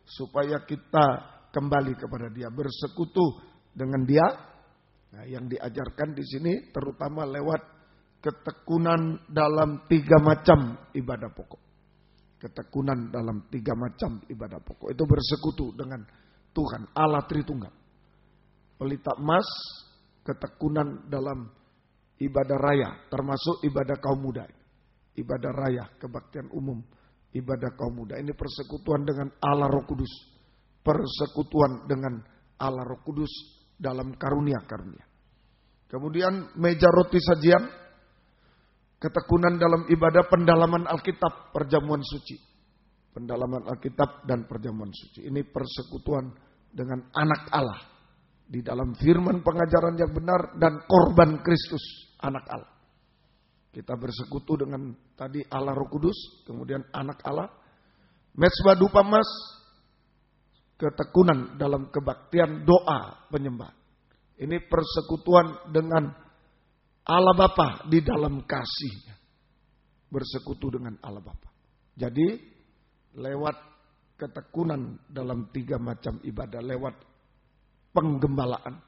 Speaker 2: supaya kita kembali kepada Dia, bersekutu dengan Dia. Nah, yang diajarkan di sini terutama lewat ketekunan dalam 3 macam ibadah pokok. Ketekunan dalam 3 macam ibadah pokok. Itu bersekutu dengan Tuhan, Allah Tritunggal. Pelita emas, ketekunan dalam ibadah raya, termasuk ibadah kaum muda. Ibadah raya, kebaktian umum, ibadah kaum muda. Ini persekutuan dengan Allah Roh Kudus. Persekutuan dengan Allah Roh Kudus dalam karunia-karunia. Kemudian meja roti sajian, ketekunan dalam ibadah pendalaman Alkitab, perjamuan suci. Pendalaman Alkitab dan perjamuan suci. Ini persekutuan dengan anak Allah. Di dalam firman pengajaran yang benar dan korban Kristus, anak Allah. Kita bersekutu dengan tadi Allah Roh Kudus, kemudian anak Allah. Mezbah dupa emas, ketekunan dalam kebaktian doa penyembah. Ini persekutuan dengan Allah Bapa di dalam kasih-Nya. Bersekutu dengan Allah Bapa. Jadi lewat ketekunan dalam 3 macam ibadah, lewat penggembalaan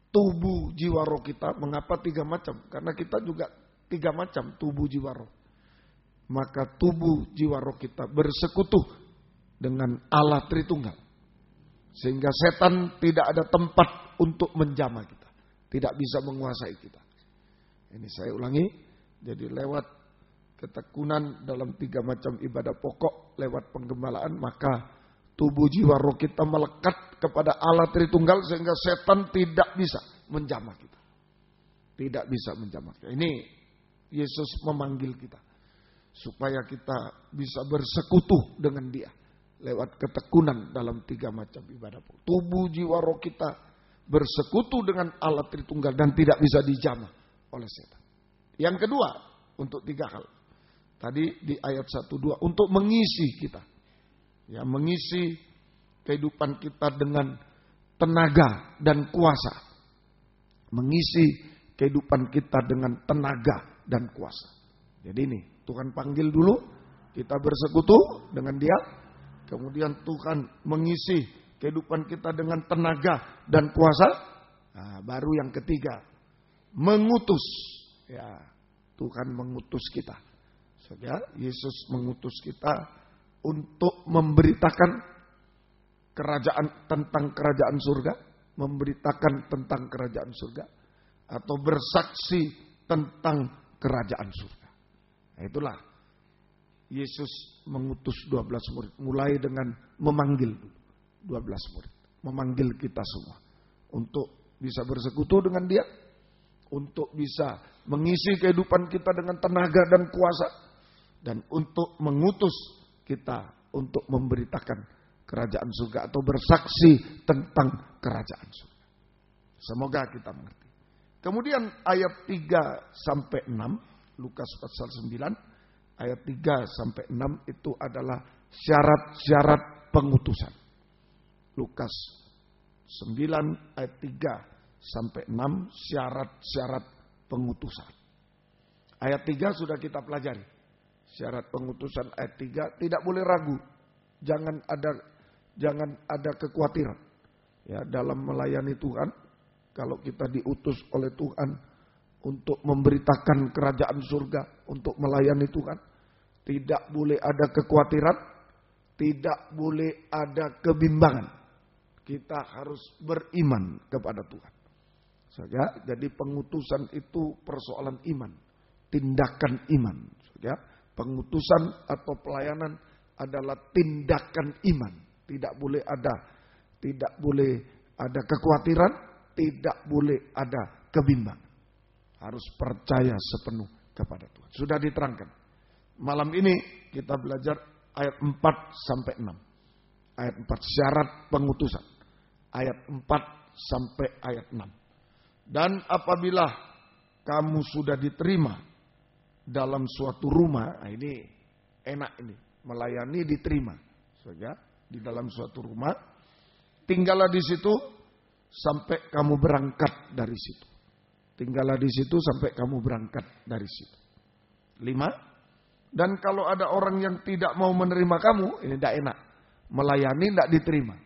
Speaker 2: tubuh jiwa roh kita. Mengapa 3 macam? Karena kita juga 3 macam tubuh jiwa roh. Maka tubuh jiwa roh kita bersekutu dengan Allah Tritunggal. Sehingga setan tidak ada tempat untuk menjamah kita. Tidak bisa menguasai kita. Ini saya ulangi. Jadi lewat ketekunan dalam 3 macam ibadah pokok, lewat penggembalaan, maka tubuh jiwa roh kita melekat kepada Allah Tritunggal sehingga setan tidak bisa menjamah kita. Tidak bisa menjamah kita. Ini Yesus memanggil kita supaya kita bisa bersekutu dengan Dia lewat ketekunan dalam 3 macam ibadah pokok. Tubuh jiwa roh kita bersekutu dengan Allah Tritunggal dan tidak bisa dijamah oleh setan. Yang kedua, untuk 3 hal. Tadi di ayat 1-2 untuk mengisi kita. Ya, mengisi kehidupan kita dengan tenaga dan kuasa. Mengisi kehidupan kita dengan tenaga dan kuasa. Jadi ini, Tuhan panggil dulu, kita bersekutu dengan Dia. Kemudian Tuhan mengisi kehidupan kita dengan tenaga dan kuasa. Nah, baru yang ketiga, mengutus. Ya, Tuhan mengutus kita. Ya, Yesus mengutus kita untuk memberitakan tentang kerajaan surga, memberitakan tentang kerajaan surga, atau bersaksi tentang kerajaan surga. Nah, itulah Yesus mengutus 12 murid, mulai dengan memanggil 12 murid, memanggil kita semua untuk bisa bersekutu dengan Dia, untuk bisa mengisi kehidupan kita dengan tenaga dan kuasa, dan untuk mengutus kita untuk memberitakan kerajaan surga atau bersaksi tentang kerajaan surga. Semoga kita mengerti. Kemudian ayat 3-6, Lukas pasal 9, ayat 3-6 itu adalah syarat-syarat pengutusan. Lukas 9 ayat 3-6, syarat-syarat pengutusan. Ayat 3 sudah kita pelajari. Syarat pengutusan ayat 3, tidak boleh ragu. Jangan ada kekhawatiran. Ya, dalam melayani Tuhan, kalau kita diutus oleh Tuhan untuk memberitakan kerajaan surga, untuk melayani Tuhan, tidak boleh ada kekhawatiran, tidak boleh ada kebimbangan. Kita harus beriman kepada Tuhan. Jadi pengutusan itu persoalan iman, tindakan iman. Pengutusan atau pelayanan adalah tindakan iman. Tidak boleh ada kekhawatiran, tidak boleh ada kebimbangan. Harus percaya sepenuh kepada Tuhan. Sudah diterangkan. Malam ini kita belajar ayat 4-6. Ayat 4 syarat pengutusan. Ayat 4 sampai ayat 6. Dan apabila kamu sudah diterima dalam suatu rumah, nah ini enak ini, melayani diterima. Di dalam suatu rumah, tinggallah di situ sampai kamu berangkat dari situ. Tinggallah di situ sampai kamu berangkat dari situ. 5. Dan kalau ada orang yang tidak mau menerima kamu, ini tidak enak. Melayani tidak diterima.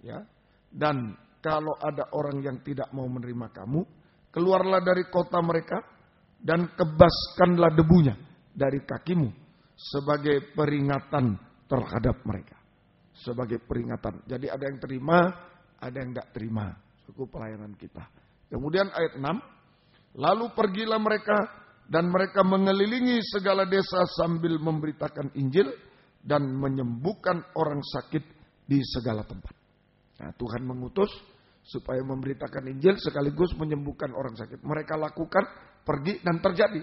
Speaker 2: Ya. Dan kalau ada orang yang tidak mau menerima kamu, keluarlah dari kota mereka dan kebaskanlah debunya dari kakimu sebagai peringatan terhadap mereka. Sebagai peringatan. Jadi ada yang terima, ada yang tidak terima. Suku pelayanan kita. Kemudian ayat 6. Lalu pergilah mereka dan mereka mengelilingi segala desa sambil memberitakan Injil dan menyembuhkan orang sakit di segala tempat. Nah, Tuhan mengutus supaya memberitakan Injil sekaligus menyembuhkan orang sakit. Mereka lakukan, pergi dan terjadi.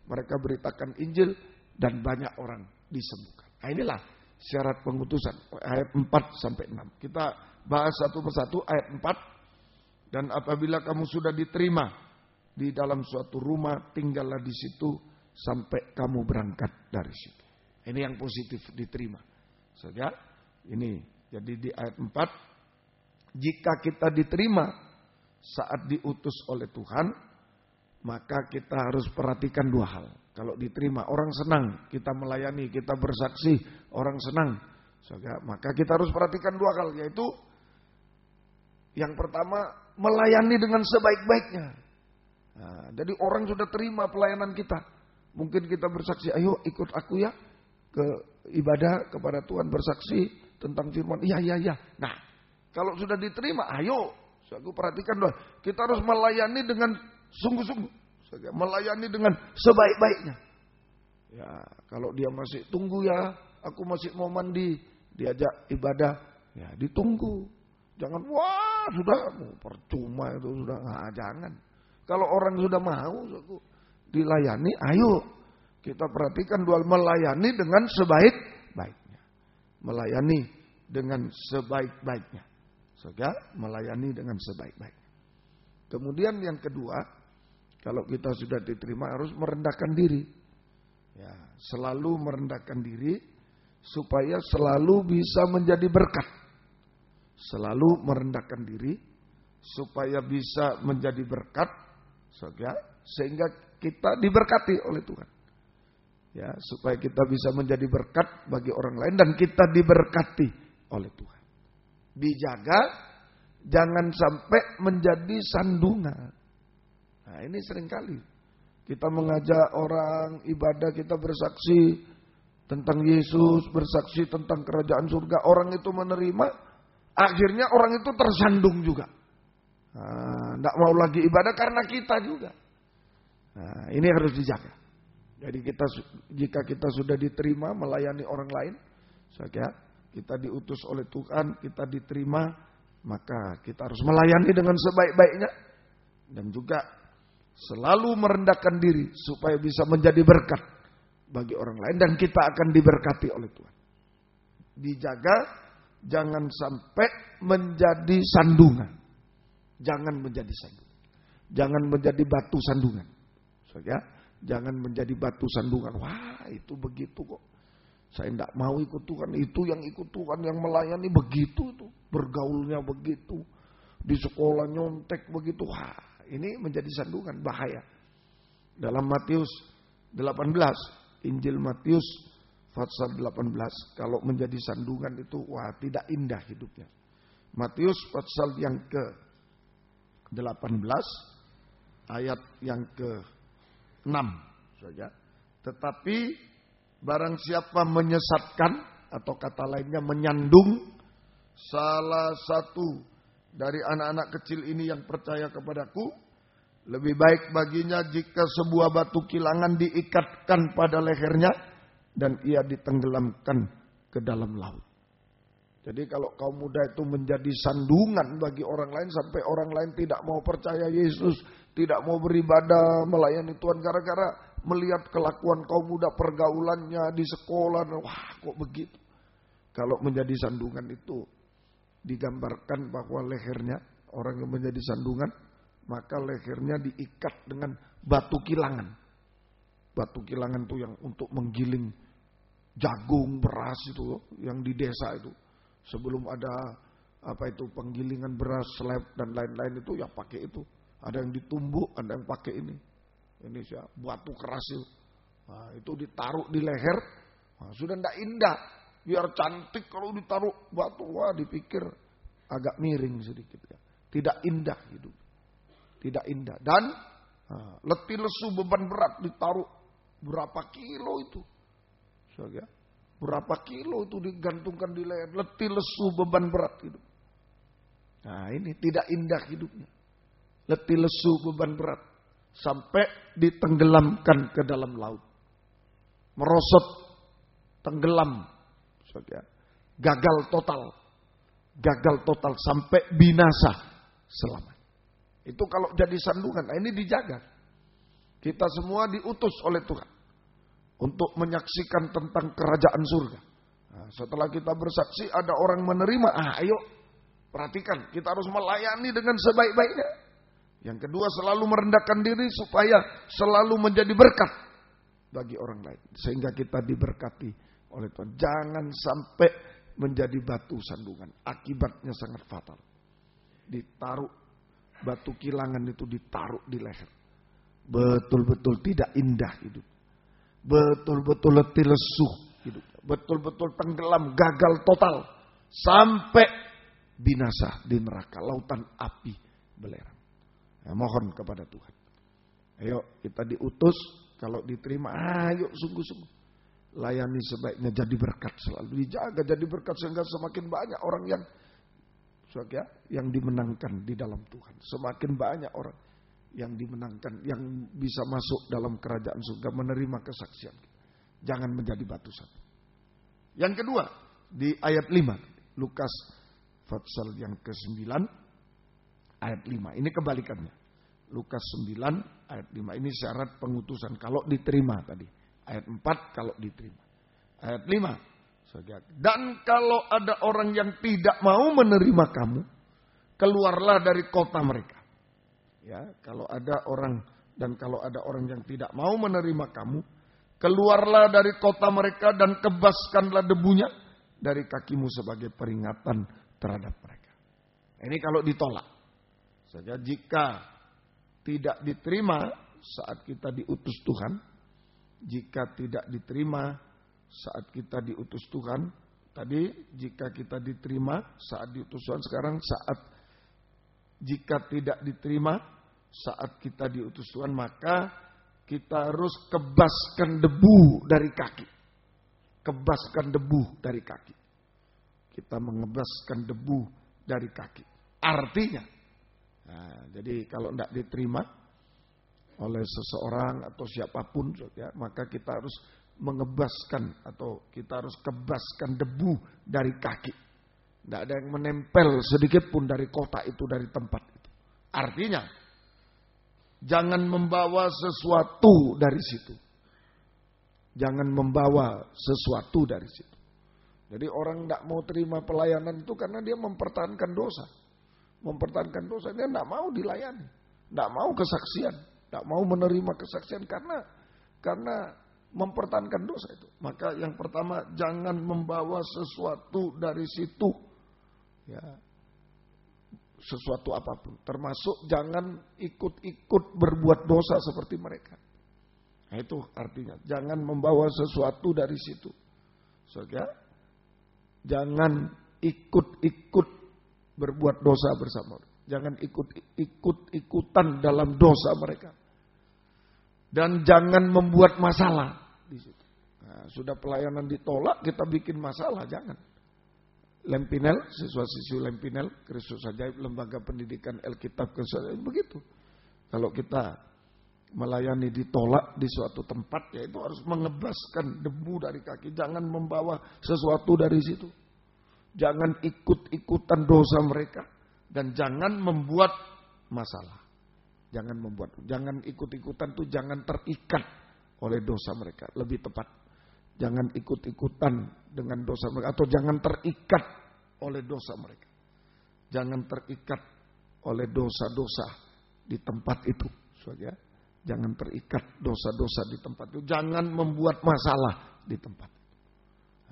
Speaker 2: Mereka beritakan Injil dan banyak orang disembuhkan. Nah, inilah syarat pengutusan. Ayat 4-6. Kita bahas satu persatu ayat 4. Dan apabila kamu sudah diterima di dalam suatu rumah, tinggallah di situ sampai kamu berangkat dari situ. Ini yang positif, diterima. Saja, ini jadi di ayat 4, jika kita diterima saat diutus oleh Tuhan, maka kita harus perhatikan dua hal. Kalau diterima, orang senang, kita melayani, kita bersaksi, orang senang. Saja, maka kita harus perhatikan dua hal, yaitu yang pertama, melayani dengan sebaik-baiknya. Nah, jadi orang sudah terima pelayanan kita. Mungkin kita bersaksi, ayo ikut aku ya ke ibadah kepada Tuhan, bersaksi tentang firman. Iya. Nah, kalau sudah diterima, ayo. Aku perhatikan doa. Kita harus melayani dengan sungguh-sungguh. Melayani dengan sebaik-baiknya. Ya, kalau dia masih tunggu ya, aku masih mau mandi, diajak ibadah, ya ditunggu. Jangan, wah sudah percuma itu sudah, jangan. Kalau orang sudah mau dilayani, ayo kita perhatikan dua, melayani dengan sebaik-baiknya. Melayani dengan sebaik-baiknya. Melayani dengan sebaik-baiknya. Kemudian yang kedua, kalau kita sudah diterima harus merendahkan diri. Ya, selalu merendahkan diri supaya selalu bisa menjadi berkat. Selalu merendahkan diri supaya bisa menjadi berkat, sehingga kita diberkati oleh Tuhan. Ya, supaya kita bisa menjadi berkat bagi orang lain dan kita diberkati oleh Tuhan. Dijaga jangan sampai menjadi sandungan. Nah, ini seringkali kita mengajak orang ibadah, kita bersaksi tentang Yesus, bersaksi tentang kerajaan surga, orang itu menerima, akhirnya orang itu tersandung juga. Tidak mau lagi ibadah karena kita juga. Nah, ini harus dijaga. Jadi jika kita sudah diterima melayani orang lain, kita diutus oleh Tuhan, kita diterima, maka kita harus melayani dengan sebaik-baiknya dan juga selalu merendahkan diri supaya bisa menjadi berkat bagi orang lain dan kita akan diberkati oleh Tuhan. Dijaga jangan sampai menjadi sandungan. Jangan menjadi sandungan. Jangan menjadi batu sandungan. Jangan menjadi batu sandungan. Wah, itu begitu kok. Saya tidak mau ikut Tuhan. Itu yang ikut Tuhan, yang melayani begitu tuh. Bergaulnya begitu. Di sekolah nyontek begitu. Wah, ini menjadi sandungan, bahaya. Dalam Matius 18, Injil Matius pasal 18, kalau menjadi sandungan itu, wah tidak indah hidupnya. Matius pasal yang ke-18, ayat yang ke-6 saja. Tetapi barang siapa menyesatkan, atau kata lainnya menyandung, salah satu dari anak-anak kecil ini yang percaya kepadaku, lebih baik baginya jika sebuah batu kilangan diikatkan pada lehernya dan ia ditenggelamkan ke dalam laut. Jadi kalau kaum muda itu menjadi sandungan bagi orang lain sampai orang lain tidak mau percaya Yesus, tidak mau beribadah, melayani Tuhan gara-gara melihat kelakuan kaum muda, pergaulannya di sekolah, wah kok begitu. Kalau menjadi sandungan itu digambarkan bahwa lehernya, orang yang menjadi sandungan, maka lehernya diikat dengan batu kilangan. Batu kilangan itu yang untuk menggiling jagung, beras itu, yang di desa itu. Sebelum ada penggilingan beras, slab dan lain-lain itu ya pakai itu. Ada yang ditumbuk, ada yang pakai ini. Ini batu keras itu. Nah, itu ditaruh di leher. Nah, sudah tidak indah. Biar cantik kalau ditaruh batu, wah dipikir agak miring sedikit ya. Tidak indah hidup. Tidak indah. Dan letih lesu beban berat ditaruh berapa kilo itu. Ya. Berapa kilo itu digantungkan di leher. Letih lesu beban berat hidup. Nah ini tidak indah hidupnya. Letih lesu beban berat. Sampai ditenggelamkan ke dalam laut. Merosot. Tenggelam. Ya. Gagal total. Gagal total sampai binasa selamanya. Itu kalau jadi sandungan. Nah ini dijaga. Kita semua diutus oleh Tuhan untuk menyaksikan tentang kerajaan surga. Nah, setelah kita bersaksi ada orang menerima. Ayo perhatikan, kita harus melayani dengan sebaik-baiknya. Yang kedua, selalu merendahkan diri supaya selalu menjadi berkat bagi orang lain. Sehingga kita diberkati oleh Tuhan. Jangan sampai menjadi batu sandungan. Akibatnya sangat fatal. Ditaruh batu kilangan itu, ditaruh di leher. Betul-betul tidak indah hidup. Betul-betul letih lesu hidup. Betul-betul tenggelam, gagal total. Sampai binasa di neraka, lautan api belerang. Ya, mohon kepada Tuhan. Ayo kita diutus, kalau diterima, ayo sungguh-sungguh. Layani sebaiknya, jadi berkat selalu. Dijaga jadi berkat sehingga semakin banyak orang yang dimenangkan di dalam Tuhan. Semakin banyak orang yang dimenangkan, yang bisa masuk dalam kerajaan surga, menerima kesaksian. Jangan menjadi batu sandungan. Yang kedua, di ayat 5. Lukas pasal yang ke-9 ayat 5. Ini kebalikannya. Lukas 9 ayat 5. Ini syarat pengutusan kalau diterima tadi. Ayat 4 kalau diterima. Ayat 5. Dan kalau ada orang yang tidak mau menerima kamu, keluarlah dari kota mereka. Ya, kalau ada orang yang tidak mau menerima kamu, keluarlah dari kota mereka dan kebaskanlah debunya dari kakimu sebagai peringatan terhadap mereka. Ini kalau ditolak. Saja jika tidak diterima saat kita diutus Tuhan, jika tidak diterima saat kita diutus Tuhan, tadi jika kita diterima saat diutus Tuhan, sekarang jika tidak diterima saat kita diutus Tuhan, maka kita harus kebaskan debu dari kaki. Kebaskan debu dari kaki. Kita mengebaskan debu dari kaki. Artinya, jadi kalau tidak diterima oleh seseorang atau siapapun, ya, maka kita harus mengebaskan atau kita harus kebaskan debu dari kaki. Tidak ada yang menempel sedikit pun dari kota itu, dari tempat itu. Artinya, jangan membawa sesuatu dari situ. Jangan membawa sesuatu dari situ. Jadi orang tidak mau terima pelayanan itu karena dia mempertahankan dosa. Mempertahankan dosa, dia tidak mau dilayani. Tidak mau kesaksian. Tidak mau menerima kesaksian karena mempertahankan dosa itu. Maka yang pertama, jangan membawa sesuatu dari situ. Ya, sesuatu apapun. Termasuk jangan ikut-ikut berbuat dosa seperti mereka. Nah, itu artinya. Jangan membawa sesuatu dari situ. Ya, jangan ikut-ikut berbuat dosa bersama. Jangan ikut-ikutan dalam dosa mereka. Dan jangan membuat masalah di situ. Nah, sudah pelayanan ditolak, kita bikin masalah, jangan. Lempinel, siswa-siswi Lempinel, Kristus Ajaib, Lembaga Pendidikan Alkitab Kristus Ajaib, begitu. Kalau kita melayani ditolak di suatu tempat, ya itu harus mengebaskan debu dari kaki. Jangan membawa sesuatu dari situ. Jangan ikut-ikutan dosa mereka. Dan jangan membuat masalah. Jangan ikut-ikutan tuh, jangan terikat oleh dosa mereka. Lebih tepat, jangan ikut-ikutan dengan dosa mereka. Atau jangan terikat oleh dosa mereka. Jangan terikat oleh dosa-dosa di tempat itu. Ya. Jangan terikat dosa-dosa di tempat itu. Jangan membuat masalah di tempat itu.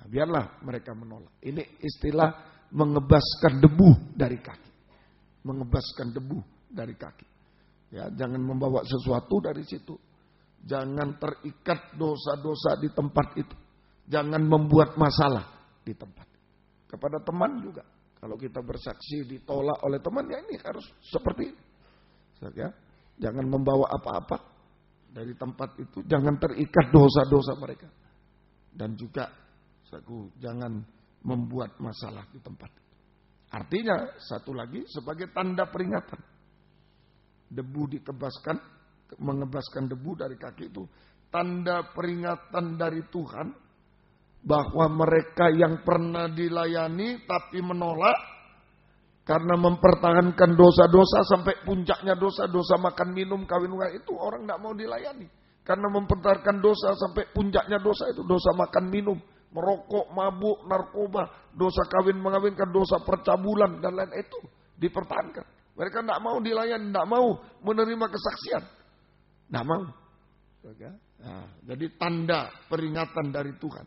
Speaker 2: Nah, biarlah mereka menolak. Ini istilah mengebaskan debu dari kaki. Mengebaskan debu dari kaki. Ya, jangan membawa sesuatu dari situ. Jangan terikat dosa-dosa di tempat itu. Jangan membuat masalah di tempat. Kepada teman juga. Kalau kita bersaksi ditolak oleh teman, ya ini harus seperti ini. Ya, jangan membawa apa-apa dari tempat itu, jangan terikat dosa-dosa mereka. Dan juga jangan membuat masalah di tempat itu. Artinya satu lagi sebagai tanda peringatan. Debu dikebaskan, mengebaskan debu dari kaki itu tanda peringatan dari Tuhan bahwa mereka yang pernah dilayani tapi menolak karena mempertahankan dosa-dosa sampai puncaknya dosa makan minum kawin itu orang tidak mau dilayani. Karena mempertahankan dosa sampai puncaknya dosa itu dosa makan minum, merokok, mabuk, narkoba, dosa kawin mengawinkan, dosa percabulan dan lain itu dipertahankan. Mereka tidak mau dilayani, tidak mau menerima kesaksian, tidak mau. Nah, jadi tanda peringatan dari Tuhan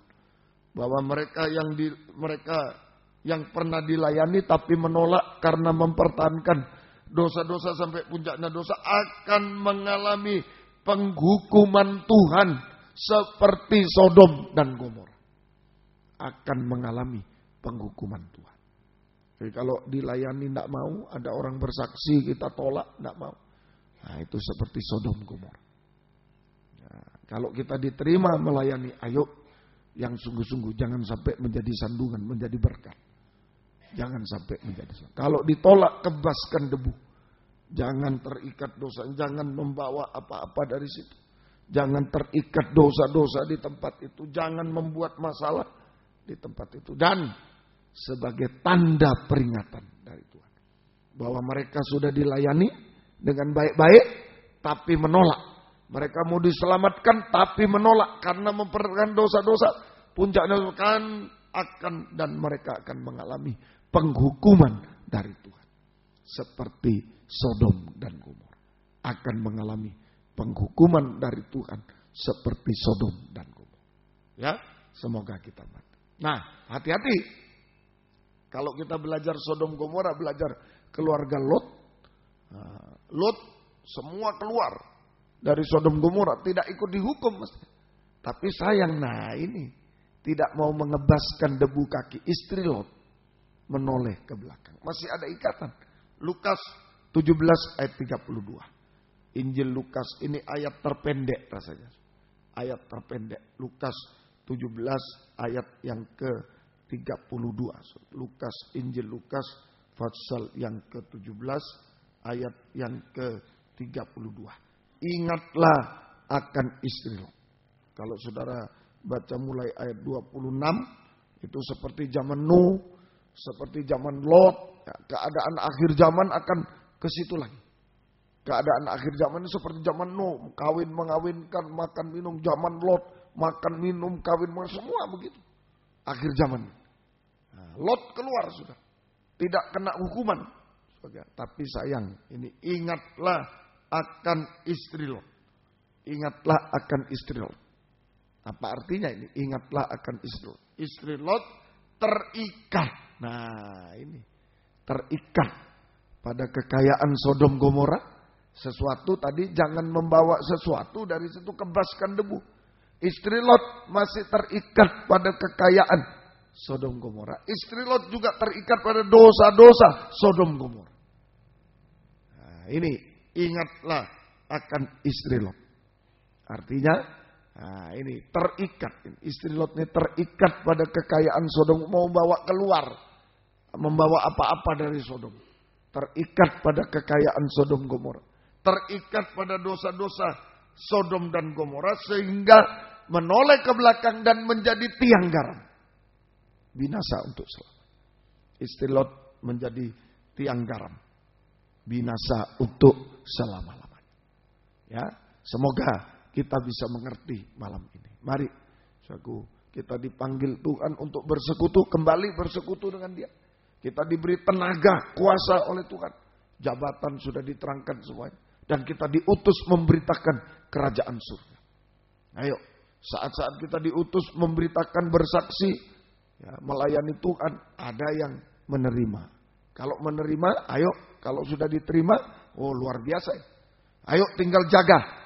Speaker 2: bahwa mereka yang pernah dilayani tapi menolak karena mempertahankan dosa-dosa sampai puncaknya dosa akan mengalami penghukuman Tuhan seperti Sodom dan Gomora. Akan mengalami penghukuman Tuhan. Jadi kalau dilayani tidak mau, ada orang bersaksi kita tolak tidak mau. Nah itu seperti Sodom Gomora. Nah, kalau kita diterima melayani, ayo yang sungguh-sungguh jangan sampai menjadi sandungan, menjadi berkat. Jangan sampai menjadi sandungan. Kalau ditolak, kebaskan debu. Jangan terikat dosa, jangan membawa apa-apa dari situ. Jangan terikat dosa-dosa di tempat itu, jangan membuat masalah di tempat itu. Dan sebagai tanda peringatan dari Tuhan bahwa mereka sudah dilayani dengan baik-baik tapi menolak. Mereka mau diselamatkan tapi menolak karena mempertahankan dosa-dosa. Puncaknya akan dan mereka akan mengalami penghukuman dari Tuhan. Seperti Sodom dan Gomora. Akan mengalami penghukuman dari Tuhan seperti Sodom dan Gomora. Ya, semoga kita mati. Nah, hati-hati. Kalau kita belajar Sodom Gomora, belajar keluarga Lot. Lot semua keluar dari Sodom Gomora, tidak ikut dihukum. Tapi sayang, nah ini tidak mau mengebaskan debu kaki istri Lot, menoleh ke belakang. Masih ada ikatan. Lukas 17 ayat 32. Injil Lukas ini ayat terpendek rasanya. Ayat terpendek. Lukas 17 ayat yang ke-32. Lukas, Injil Lukas pasal yang ke-17 ayat yang ke-32. Ingatlah akan istri Lot. Kalau saudara baca mulai ayat 26, itu seperti zaman Nuh, seperti zaman Lot. Ya, keadaan akhir zaman akan ke situ lagi. Keadaan akhir zaman ini seperti zaman Nuh, kawin mengawinkan, makan minum. Zaman Lot, makan minum, kawin semua begitu. Akhir zaman. Nah, Lot keluar sudah, tidak kena hukuman. Tapi sayang, ini ingatlah akan istri Lot. Ingatlah akan istri Lot. Apa artinya ini? Ingatlah akan istri Lot. Istri Lot terikat. Nah ini. Terikat pada kekayaan Sodom Gomora. Sesuatu tadi jangan membawa sesuatu dari situ, kebaskan debu. Istri Lot masih terikat pada kekayaan Sodom Gomora. Istri Lot juga terikat pada dosa-dosa Sodom Gomora. Nah ini. Ingatlah akan istri Lot. Artinya, nah ini terikat. Istri Lot ini terikat pada kekayaan Sodom. Mau bawa keluar. Membawa apa-apa dari Sodom. Terikat pada kekayaan Sodom Gomora. Terikat pada dosa-dosa Sodom dan Gomora. Sehingga menoleh ke belakang dan menjadi tiang garam. Binasa untuk selamat. Istri Lot menjadi tiang garam. Binasa untuk selama-lamanya. Ya, semoga kita bisa mengerti malam ini. Mari, kita dipanggil Tuhan untuk bersekutu, kembali bersekutu dengan Dia. Kita diberi tenaga, kuasa oleh Tuhan. Jabatan sudah diterangkan semuanya. Dan kita diutus memberitakan kerajaan surga. Ayo, saat-saat kita diutus memberitakan, bersaksi, ya, melayani Tuhan, ada yang menerima. Kalau menerima, ayo. Kalau sudah diterima, oh luar biasa. Ayo tinggal jaga.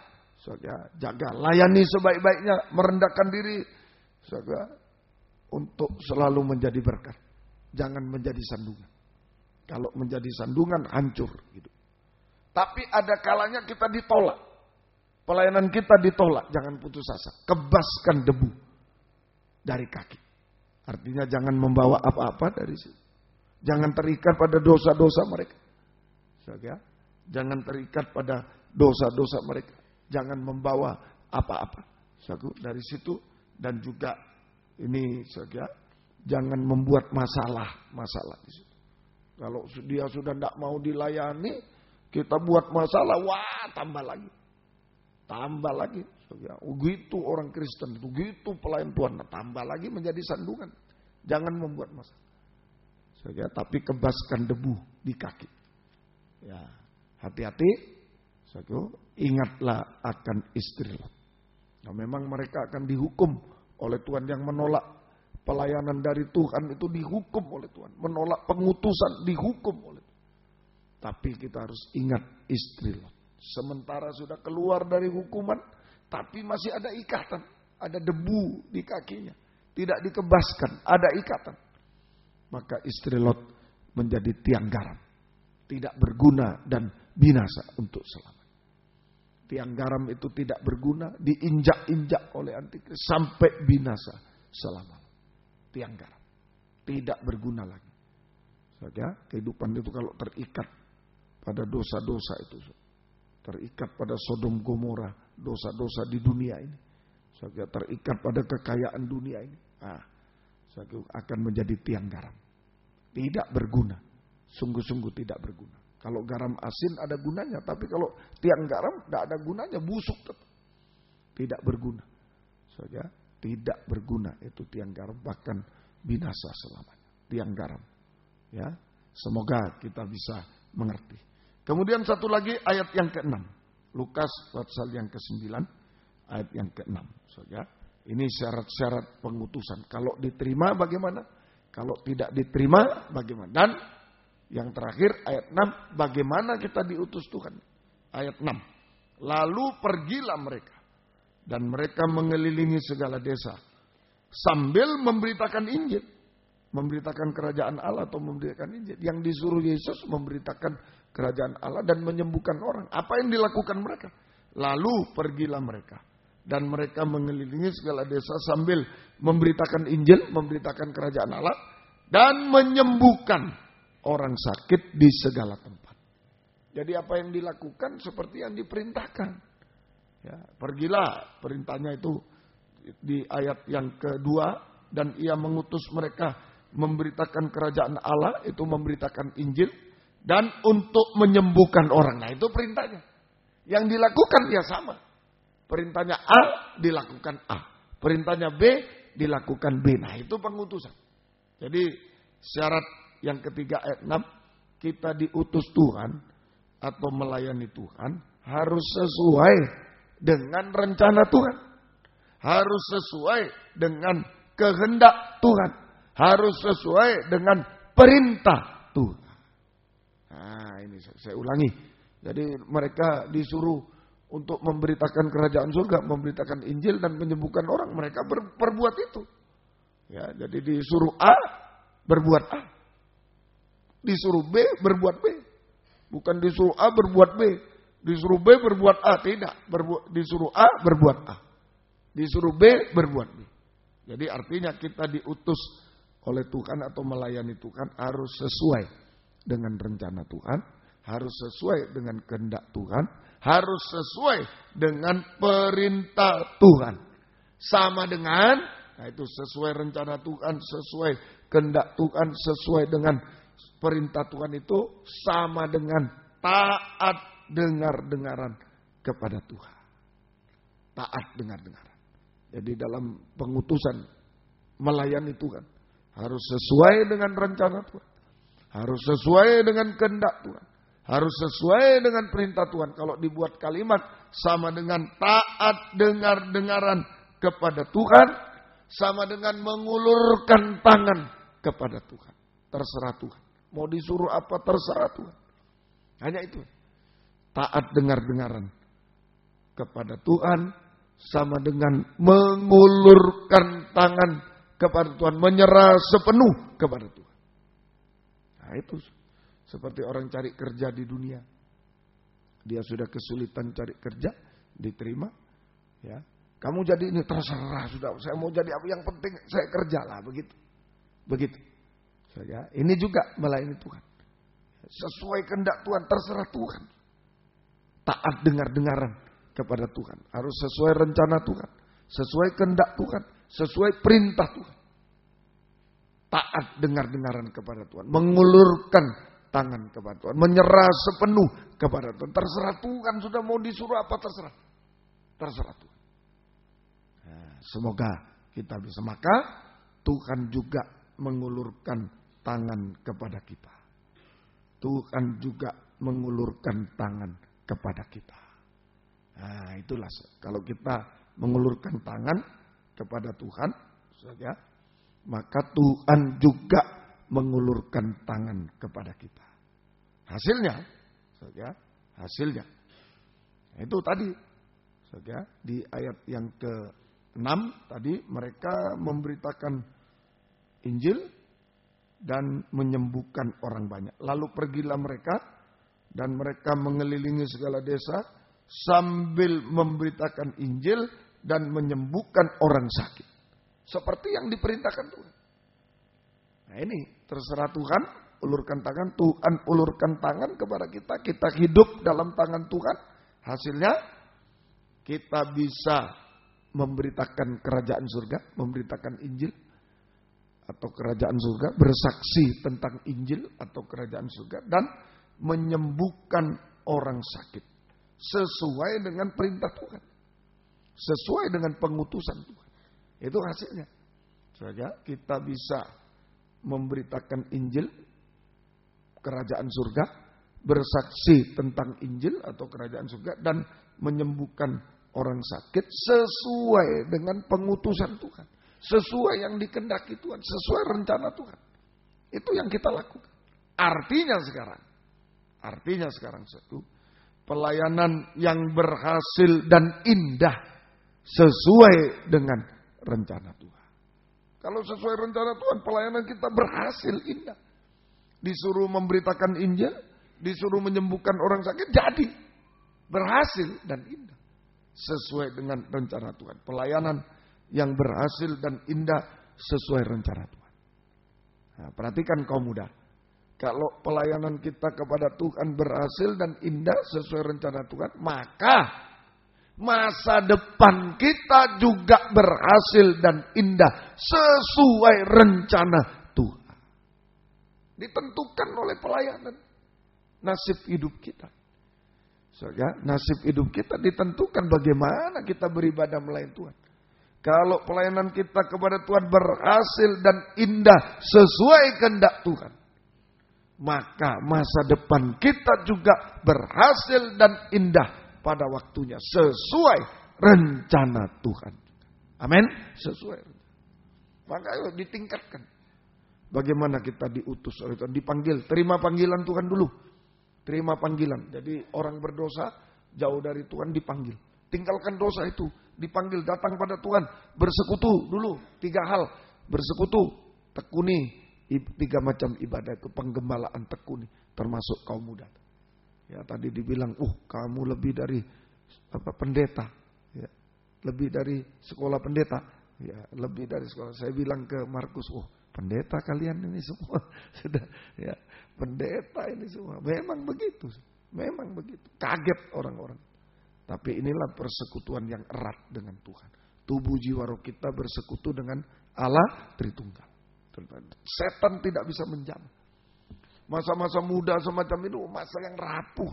Speaker 2: Jaga, layani sebaik-baiknya, merendahkan diri. Untuk selalu menjadi berkat. Jangan menjadi sandungan. Kalau menjadi sandungan, hancur hidup. Tapi ada kalanya kita ditolak. Pelayanan kita ditolak, jangan putus asa. Kebaskan debu dari kaki. Artinya jangan membawa apa-apa dari situ. Jangan terikat pada dosa-dosa mereka. Jangan terikat pada dosa-dosa mereka. Jangan membawa apa-apa dari situ. Dan juga ini jangan membuat masalah di situ. Kalau dia sudah tidak mau dilayani, kita buat masalah, wah tambah lagi. Begitu orang Kristen, begitu pelayan Tuhan, tambah lagi menjadi sandungan. Jangan membuat masalah. Tapi kebaskan debu di kaki. Ya, hati-hati. Ingatlah akan istri Lot. Nah, memang mereka akan dihukum oleh Tuhan. Yang menolak pelayanan dari Tuhan itu dihukum oleh Tuhan. Menolak pengutusan dihukum oleh Tuhan. Tapi kita harus ingat istri Lot. Sementara sudah keluar dari hukuman, tapi masih ada ikatan. Ada debu di kakinya. Tidak dikebaskan, ada ikatan. Maka istri Lot menjadi tiang garam. Tidak berguna dan binasa untuk selamanya. Tiang garam itu tidak berguna, diinjak-injak oleh antikris sampai binasa selamanya. Tiang garam tidak berguna lagi. Kehidupan itu kalau terikat pada dosa-dosa itu, terikat pada Sodom Gomora, dosa-dosa di dunia ini, terikat pada kekayaan dunia ini, akan menjadi tiang garam. Tidak berguna, sungguh-sungguh tidak berguna. Kalau garam asin ada gunanya, tapi kalau tiang garam tidak ada gunanya, busuk tetap. Tidak berguna. Tidak berguna itu tiang garam, bahkan binasa selamanya. Tiang garam. Ya, semoga kita bisa mengerti. Kemudian satu lagi ayat yang ke-6. Lukas pasal yang ke-9 ayat yang ke-6. Ini syarat-syarat pengutusan. Kalau diterima bagaimana? Kalau tidak diterima bagaimana? Dan yang terakhir ayat 6, bagaimana kita diutus Tuhan? Ayat 6. Lalu pergilah mereka dan mereka mengelilingi segala desa sambil memberitakan Injil, memberitakan kerajaan Allah atau memberitakan Injil. Yang disuruh Yesus memberitakan kerajaan Allah dan menyembuhkan orang. Apa yang dilakukan mereka? Lalu pergilah mereka dan mereka mengelilingi segala desa sambil memberitakan Injil, memberitakan kerajaan Allah dan menyembuhkan orang sakit di segala tempat. Jadi apa yang dilakukan seperti yang diperintahkan. Ya, pergilah, perintahnya itu di ayat yang kedua, dan ia mengutus mereka memberitakan kerajaan Allah, itu memberitakan Injil, dan untuk menyembuhkan orang. Nah itu perintahnya. Yang dilakukan ya sama. Perintahnya A, dilakukan A. Perintahnya B, dilakukan B. Nah itu pengutusan. Jadi syarat yang ketiga ayat 6, kita diutus Tuhan atau melayani Tuhan harus sesuai dengan rencana Tuhan. Harus sesuai dengan kehendak Tuhan. Harus sesuai dengan perintah Tuhan. Nah ini saya ulangi. Jadi mereka disuruh untuk memberitakan kerajaan surga, memberitakan Injil dan menyembuhkan orang. Mereka berbuat itu. Ya, jadi disuruh A, berbuat A. Disuruh B, berbuat B. Bukan disuruh A, berbuat B. Disuruh B, berbuat A. Tidak. Disuruh A, berbuat A. Disuruh B, berbuat B. Jadi artinya kita diutus oleh Tuhan atau melayani Tuhan harus sesuai dengan rencana Tuhan. Harus sesuai dengan kehendak Tuhan. Harus sesuai dengan perintah Tuhan. Sama dengan, nah itu sesuai rencana Tuhan, sesuai kehendak Tuhan, sesuai dengan perintah Tuhan itu sama dengan taat dengar-dengaran kepada Tuhan. Taat dengar-dengaran. Jadi dalam pengutusan melayani Tuhan harus sesuai dengan rencana Tuhan. Harus sesuai dengan kehendak Tuhan. Harus sesuai dengan perintah Tuhan. Kalau dibuat kalimat sama dengan taat dengar-dengaran kepada Tuhan, sama dengan mengulurkan tangan kepada Tuhan. Terserah Tuhan. Mau disuruh apa terserah Tuhan. Hanya itu. Taat dengar-dengaran kepada Tuhan sama dengan mengulurkan tangan kepada Tuhan, menyerah sepenuh kepada Tuhan. Nah itu Seperti orang cari kerja di dunia. Dia sudah kesulitan cari kerja, diterima. Ya, kamu jadi ini terserah sudah. Saya mau jadi apa, yang penting saya kerja lah, begitu. Begitu. Ya, ini juga melayani Tuhan. Sesuai kehendak Tuhan, terserah Tuhan. Taat dengar-dengaran kepada Tuhan. Harus sesuai rencana Tuhan. Sesuai kehendak Tuhan. Sesuai perintah Tuhan. Taat dengar-dengaran kepada Tuhan. Mengulurkan tangan kepada Tuhan. Menyerah sepenuh kepada Tuhan. Terserah Tuhan, sudah mau disuruh apa terserah. Terserah Tuhan. Nah, semoga kita bisa. Maka Tuhan juga mengulurkan tangan kepada kita. Tuhan juga mengulurkan tangan kepada kita. Nah, itulah kalau kita mengulurkan tangan kepada Tuhan, saja, maka Tuhan juga mengulurkan tangan kepada kita. Hasilnya, saja, hasilnya. Nah, itu tadi, saja, di ayat yang ke-6 tadi mereka memberitakan Injil dan menyembuhkan orang banyak. Lalu pergilah mereka dan mereka mengelilingi segala desa sambil memberitakan Injil dan menyembuhkan orang sakit. Seperti yang diperintahkan Tuhan. Nah ini terserah Tuhan, ulurkan tangan. Tuhan ulurkan tangan kepada kita. Kita hidup dalam tangan Tuhan. Hasilnya kita bisa memberitakan kerajaan surga, memberitakan Injil atau kerajaan surga, bersaksi tentang Injil atau kerajaan surga, dan menyembuhkan orang sakit sesuai dengan perintah Tuhan, sesuai dengan pengutusan Tuhan. Itu hasilnya. Saja kita bisa memberitakan Injil, kerajaan surga, bersaksi tentang Injil atau kerajaan surga, dan menyembuhkan orang sakit sesuai dengan pengutusan Tuhan. Sesuai yang dikehendaki Tuhan, sesuai rencana Tuhan. Itu yang kita lakukan. Artinya sekarang satu, pelayanan yang berhasil dan indah sesuai dengan rencana Tuhan. Kalau sesuai rencana Tuhan, pelayanan kita berhasil, indah. Disuruh memberitakan Injil, disuruh menyembuhkan orang sakit, jadi berhasil dan indah sesuai dengan rencana Tuhan. Pelayanan yang berhasil dan indah sesuai rencana Tuhan. Nah, perhatikan kaum muda. Kalau pelayanan kita kepada Tuhan berhasil dan indah sesuai rencana Tuhan, maka masa depan kita juga berhasil dan indah sesuai rencana Tuhan. Ditentukan oleh pelayanan nasib hidup kita. Saudara, nasib hidup kita ditentukan bagaimana kita beribadah melayani Tuhan. Kalau pelayanan kita kepada Tuhan berhasil dan indah sesuai kehendak Tuhan, maka masa depan kita juga berhasil dan indah pada waktunya sesuai rencana Tuhan. Amin. Sesuai. Maka ayo ditingkatkan. Bagaimana kita diutus oleh Tuhan, dipanggil, terima panggilan Tuhan dulu. Terima panggilan. Jadi orang berdosa jauh dari Tuhan dipanggil. Tinggalkan dosa itu, dipanggil, datang pada Tuhan, bersekutu dulu. 3 hal, bersekutu, tekuni 3 macam ibadah itu, penggembalaan tekuni, termasuk kaum muda. Ya tadi dibilang, kamu lebih dari pendeta, ya, lebih dari sekolah pendeta, ya lebih dari sekolah. Saya bilang ke Markus, pendeta kalian ini semua sudah, ya pendeta ini semua. Memang begitu, memang begitu. Kaget orang-orang. Tapi inilah persekutuan yang erat dengan Tuhan. Tubuh jiwa roh kita bersekutu dengan Allah Tritunggal. Setan tidak bisa menjamah. Masa-masa muda semacam itu masa yang rapuh.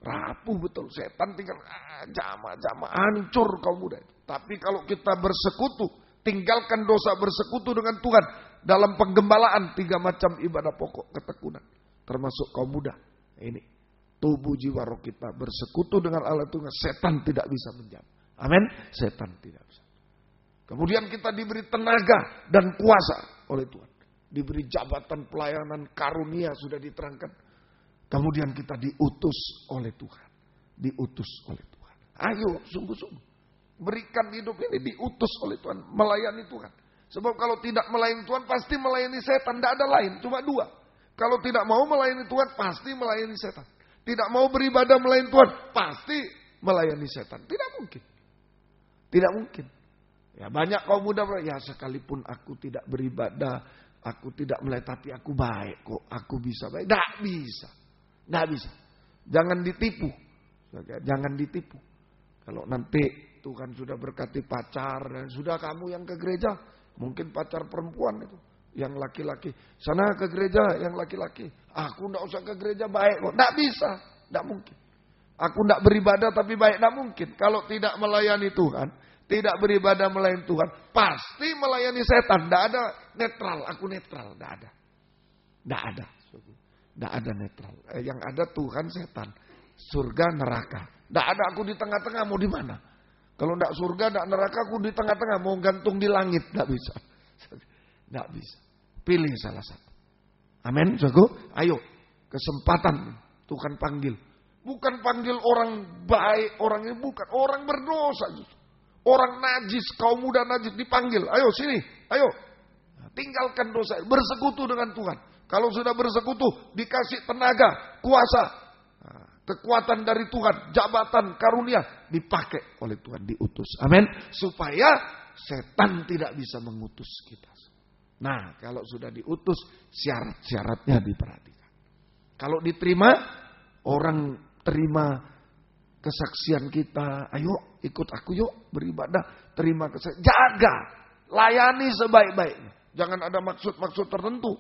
Speaker 2: Rapuh betul. Setan tinggal jamaah hancur kaum muda itu. Tapi kalau kita bersekutu, tinggalkan dosa, bersekutu dengan Tuhan dalam penggembalaan 3 macam ibadah pokok ketekunan, termasuk kaum muda. Ini tubuh jiwa roh kita bersekutu dengan Allah Tuhan, setan tidak bisa menjamah. Amin. Setan tidak bisa. Kemudian kita diberi tenaga dan kuasa oleh Tuhan. Diberi jabatan pelayanan karunia sudah diterangkan. Kemudian kita diutus oleh Tuhan. Diutus oleh Tuhan. Ayo sungguh-sungguh. Berikan hidup ini, diutus oleh Tuhan. Melayani Tuhan. Sebab kalau tidak melayani Tuhan pasti melayani setan. Tidak ada lain. Cuma 2. Kalau tidak mau melayani Tuhan, pasti melayani setan. Tidak mau beribadah melayani Tuhan, pasti melayani setan. Tidak mungkin. Tidak mungkin. Ya, banyak kaum muda, ya sekalipun aku tidak beribadah, aku tidak melayani, tapi aku baik kok, aku bisa baik. Tidak bisa. Tidak bisa. Jangan ditipu. Jangan ditipu. Kalau nanti Tuhan sudah berkati pacar, dan sudah kamu yang ke gereja, mungkin pacar perempuan itu, yang laki-laki. Sana ke gereja yang laki-laki. Aku tidak usah ke gereja, baik kok. Tidak bisa. Tidak mungkin. Aku tidak beribadah tapi baik. Tidak mungkin. Kalau tidak melayani Tuhan, tidak beribadah melayani Tuhan, pasti melayani setan. Tidak ada netral. Aku netral. Tidak ada. Tidak ada. Tidak ada netral. Yang ada Tuhan, setan. Surga, neraka. Tidak ada aku di tengah-tengah. Mau di mana? Kalau tidak surga, tidak neraka, aku di tengah-tengah. Mau gantung di langit. Tidak bisa. Tidak bisa. Pilih salah satu. Amin. Ayo. Kesempatan Tuhan panggil. Bukan panggil orang baik. Orang ini bukan. Orang berdosa. Orang najis. Kaum muda najis dipanggil. Ayo sini. Ayo. Tinggalkan dosa. Bersekutu dengan Tuhan. Kalau sudah bersekutu. Dikasih tenaga. Kuasa. Kekuatan dari Tuhan. Jabatan karunia. Dipakai oleh Tuhan. Diutus. Amin. Supaya setan tidak bisa mengutus kita. Nah, kalau sudah diutus, syarat-syaratnya diperhatikan. Kalau diterima, orang terima kesaksian kita. Ayo, ikut aku yuk, beribadah. Terima kesaksian. Jaga, layani sebaik-baiknya. Jangan ada maksud-maksud tertentu.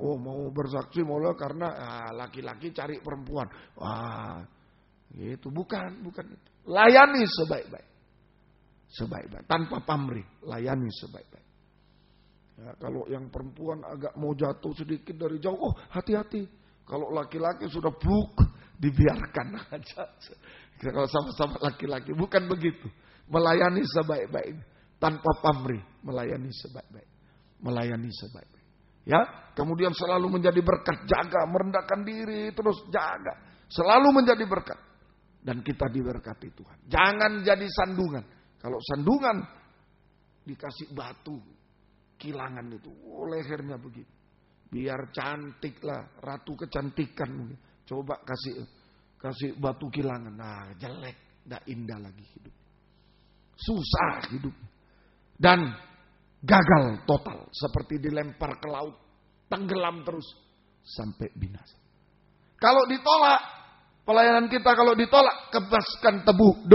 Speaker 2: Oh, mau bersaksi mulai karena laki-laki cari perempuan. Wah, gitu. Bukan itu. Layani sebaik-baik. Sebaik-baik. Tanpa pamrih, layani sebaik-baik. Ya, kalau yang perempuan agak mau jatuh sedikit dari jauh, oh hati-hati. Kalau laki-laki sudah dibiarkan aja. Kalau sama-sama laki-laki, bukan begitu. Melayani sebaik-baik, tanpa pamrih, melayani sebaik-baik, melayani sebaik-baik. Ya, kemudian selalu menjadi berkat, jaga, merendahkan diri, terus jaga, selalu menjadi berkat. Dan kita diberkati Tuhan. Jangan jadi sandungan. Kalau sandungan dikasih batu. Kilangan itu, lehernya begitu. Biar cantik lah, ratu kecantikan mungkin. Coba kasih batu kilangan. Nah, jelek, tidak indah lagi hidup. Susah hidup. Dan gagal total. Seperti dilempar ke laut. Tenggelam terus. Sampai binasa. Kalau ditolak, pelayanan kita kalau ditolak, kebaskan debu.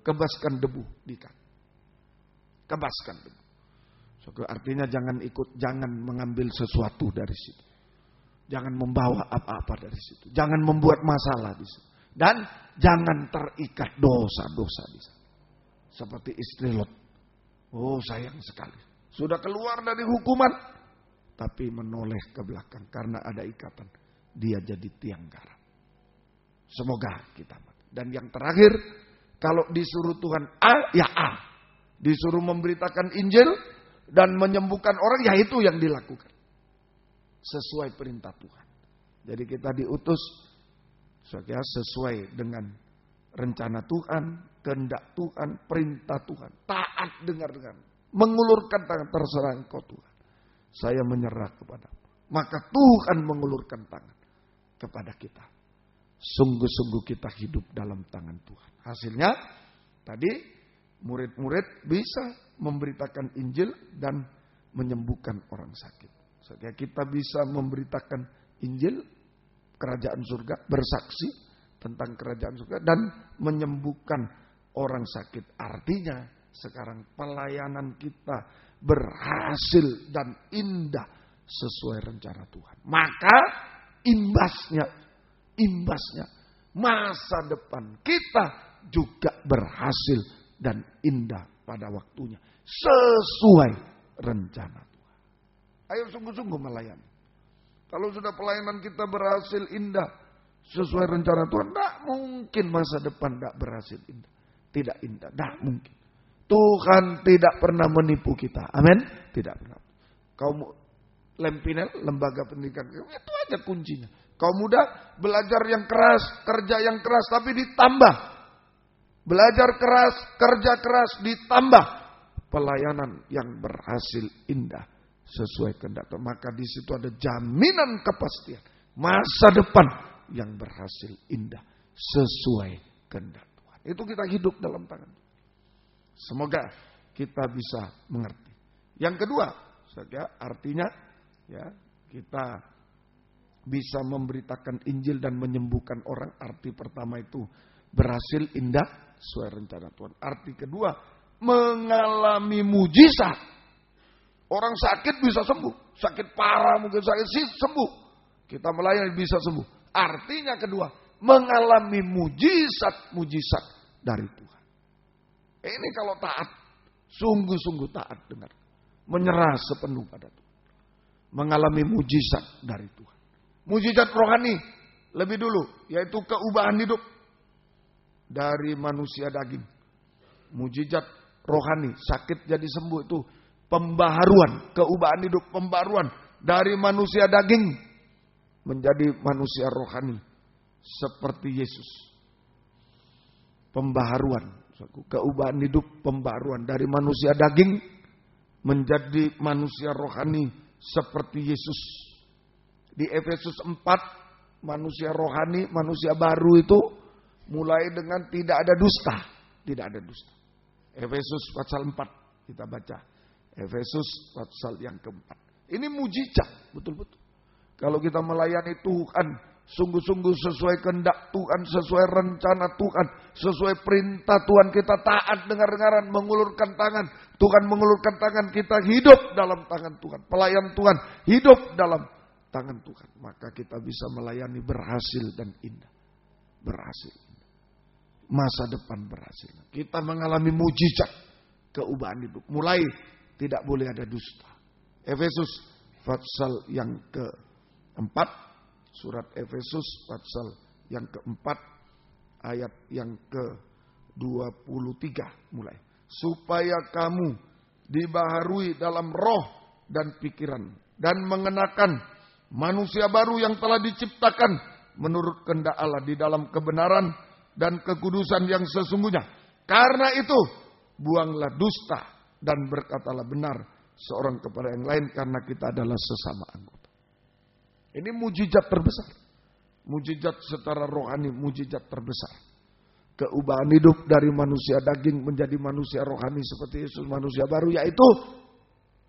Speaker 2: Kebaskan debu di kaki. Kebaskan debu. Artinya jangan mengambil sesuatu dari situ. Jangan membawa apa-apa dari situ. Jangan membuat masalah di situ. Dan jangan terikat dosa-dosa di sana. Seperti istri Lot. Oh, sayang sekali. Sudah keluar dari hukuman, tapi menoleh ke belakang karena ada ikatan. Dia jadi tiang garam. Semoga kita mati. Dan yang terakhir, kalau disuruh Tuhan A, ya A. Disuruh memberitakan Injil dan menyembuhkan orang, ya itu yang dilakukan. Sesuai perintah Tuhan. Jadi kita diutus sesuai dengan rencana Tuhan, kehendak Tuhan, perintah Tuhan. Taat dengar. Mengulurkan tangan, terserah engkau Tuhan. Saya menyerah kepadamu. Maka Tuhan mengulurkan tangan kepada kita. Sungguh-sungguh kita hidup dalam tangan Tuhan. Hasilnya tadi murid-murid bisa memberitakan Injil dan menyembuhkan orang sakit. Sehingga kita bisa memberitakan Injil, kerajaan surga, bersaksi tentang kerajaan surga dan menyembuhkan orang sakit. Artinya sekarang pelayanan kita berhasil dan indah sesuai rencana Tuhan. Maka imbasnya masa depan kita juga berhasil dan indah pada waktunya. Sesuai rencana Tuhan. Ayo sungguh-sungguh melayani. Kalau sudah pelayanan kita berhasil indah. Sesuai rencana Tuhan. Tidak mungkin masa depan tidak berhasil indah. Tidak indah. Tidak mungkin. Tuhan tidak pernah menipu kita. Amin. Tidak pernah. Kaum Lempinel, lembaga pendidikan. Itu aja kuncinya. Kaum muda belajar yang keras. Kerja yang keras. Tapi ditambah. Belajar keras, kerja keras, ditambah pelayanan yang berhasil indah sesuai kehendak Tuhan. Maka di situ ada jaminan kepastian masa depan yang berhasil indah sesuai kehendak Tuhan. Itu kita hidup dalam tangan Tuhan. Semoga kita bisa mengerti. Yang kedua, artinya ya kita bisa memberitakan Injil dan menyembuhkan orang. Arti pertama itu berhasil indah sesuai rencana Tuhan. Arti kedua, mengalami mujizat. Orang sakit bisa sembuh. Sakit parah mungkin sakit sembuh. Kita melayani bisa sembuh. Artinya kedua, mengalami mujizat dari Tuhan. Ini kalau taat, sungguh-sungguh taat, dengar. Menyerah sepenuh pada Tuhan. Mengalami mujizat dari Tuhan. Mujizat rohani lebih dulu, yaitu keubahan hidup dari manusia daging. Mujizat rohani, sakit jadi sembuh, itu pembaharuan, keubahan hidup, pembaharuan dari manusia daging menjadi manusia rohani seperti Yesus. Pembaharuan, keubahan hidup, pembaharuan dari manusia daging menjadi manusia rohani seperti Yesus. Di Efesus 4, manusia rohani, manusia baru itu mulai dengan tidak ada dusta. Tidak ada dusta. Efesus pasal 4 kita baca. Efesus pasal yang keempat. Ini mujizat, betul-betul. Kalau kita melayani Tuhan, sungguh-sungguh sesuai kehendak Tuhan, sesuai rencana Tuhan, sesuai perintah Tuhan, kita taat dengar-dengaran, mengulurkan tangan. Tuhan mengulurkan tangan, kita hidup dalam tangan Tuhan. Pelayan Tuhan hidup dalam tangan Tuhan. Maka kita bisa melayani berhasil dan indah. Berhasil. Masa depan berhasil. Kita mengalami mujizat keubahan hidup. Mulai tidak boleh ada dusta. Efesus pasal yang keempat. Surat Efesus pasal yang keempat. Ayat yang ke-23 mulai. Supaya kamu dibaharui dalam roh dan pikiran. Dan mengenakan manusia baru yang telah diciptakan menurut kehendak Allah di dalam kebenaran dan kekudusan yang sesungguhnya. Karena itu, buanglah dusta dan berkatalah benar seorang kepada yang lain karena kita adalah sesama anggota. Ini mujizat terbesar. Mujizat secara rohani, mujizat terbesar. Keubahan hidup dari manusia daging menjadi manusia rohani seperti Yesus, manusia baru, yaitu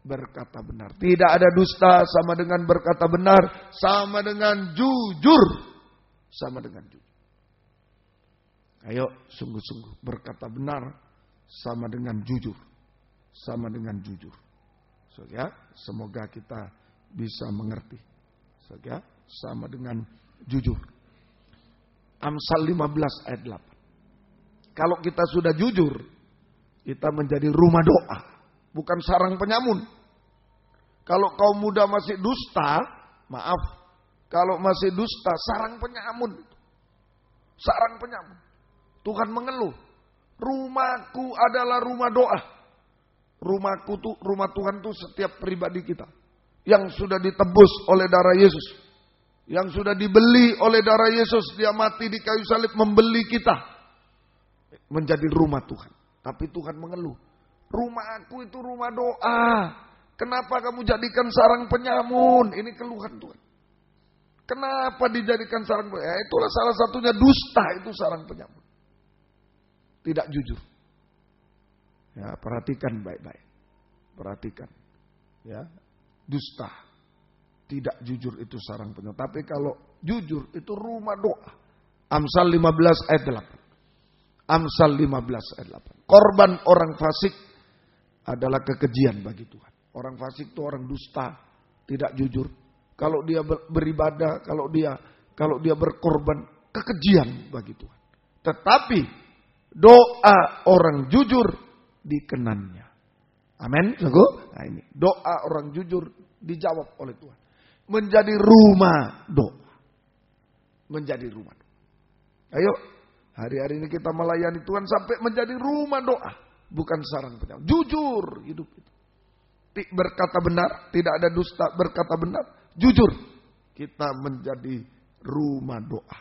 Speaker 2: berkata benar. Tidak ada dusta, sama dengan berkata benar, sama dengan jujur. Sama dengan jujur. Ayo sungguh-sungguh berkata benar sama dengan jujur. Sama dengan jujur. So, ya, semoga kita bisa mengerti. So, ya, sama dengan jujur. Amsal 15 ayat 8. Kalau kita sudah jujur, kita menjadi rumah doa, bukan sarang penyamun. Kalau kaum muda masih dusta, maaf, kalau masih dusta, sarang penyamun. Sarang penyamun. Tuhan mengeluh, rumahku adalah rumah doa. Rumahku tuh, rumah Tuhan tuh setiap pribadi kita. Yang sudah ditebus oleh darah Yesus. Yang sudah dibeli oleh darah Yesus. Dia mati di kayu salib membeli kita. Menjadi rumah Tuhan. Tapi Tuhan mengeluh, rumahku itu rumah doa. Kenapa kamu jadikan sarang penyamun? Ini keluhan Tuhan. Kenapa dijadikan sarang penyamun? Ya, itulah salah satunya dusta, itu sarang penyamun. Tidak jujur. Ya, perhatikan baik-baik. Perhatikan. Ya, dusta. Tidak jujur itu sarang penyamun. Tapi kalau jujur itu rumah doa. Amsal 15 ayat 8. Amsal 15 ayat 8. Korban orang fasik adalah kekejian bagi Tuhan. Orang fasik itu orang dusta, tidak jujur. Kalau dia beribadah, kalau dia berkorban, kekejian bagi Tuhan. Tetapi doa orang jujur dikenannya. Amin. Nah ini doa orang jujur dijawab oleh Tuhan. Menjadi rumah doa. Menjadi rumah doa. Ayo. Hari-hari ini kita melayani Tuhan sampai menjadi rumah doa. Bukan sarang penyamun. Jujur hidup itu. Berkata benar. Tidak ada dusta. Berkata benar. Jujur. Kita menjadi rumah doa.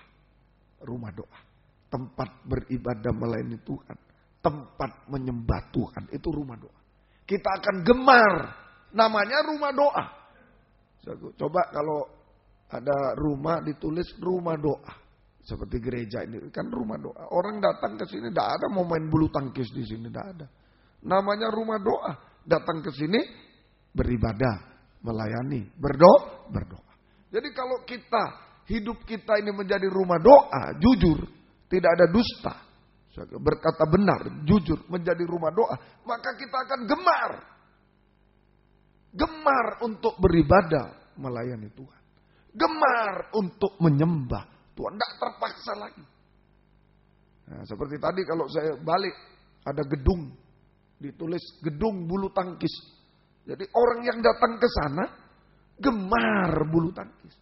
Speaker 2: Rumah doa. Tempat beribadah melayani Tuhan. Tempat menyembah Tuhan. Itu rumah doa. Kita akan gemar Namanya rumah doa. Coba kalau ada rumah ditulis rumah doa. Seperti gereja ini kan rumah doa. Orang datang ke sini tidak ada mau main bulu tangkis di sini, tidak ada. Namanya rumah doa. Datang ke sini beribadah, melayani, berdoa. Jadi kalau hidup kita ini menjadi rumah doa, jujur, tidak ada dusta, berkata benar, jujur, menjadi rumah doa, maka kita akan gemar untuk beribadah, melayani Tuhan. Gemar untuk menyembah Tuhan, tidak terpaksa lagi. Nah, seperti tadi kalau saya balik, ada gedung, ditulis gedung bulu tangkis. Jadi orang yang datang ke sana, gemar bulu tangkis.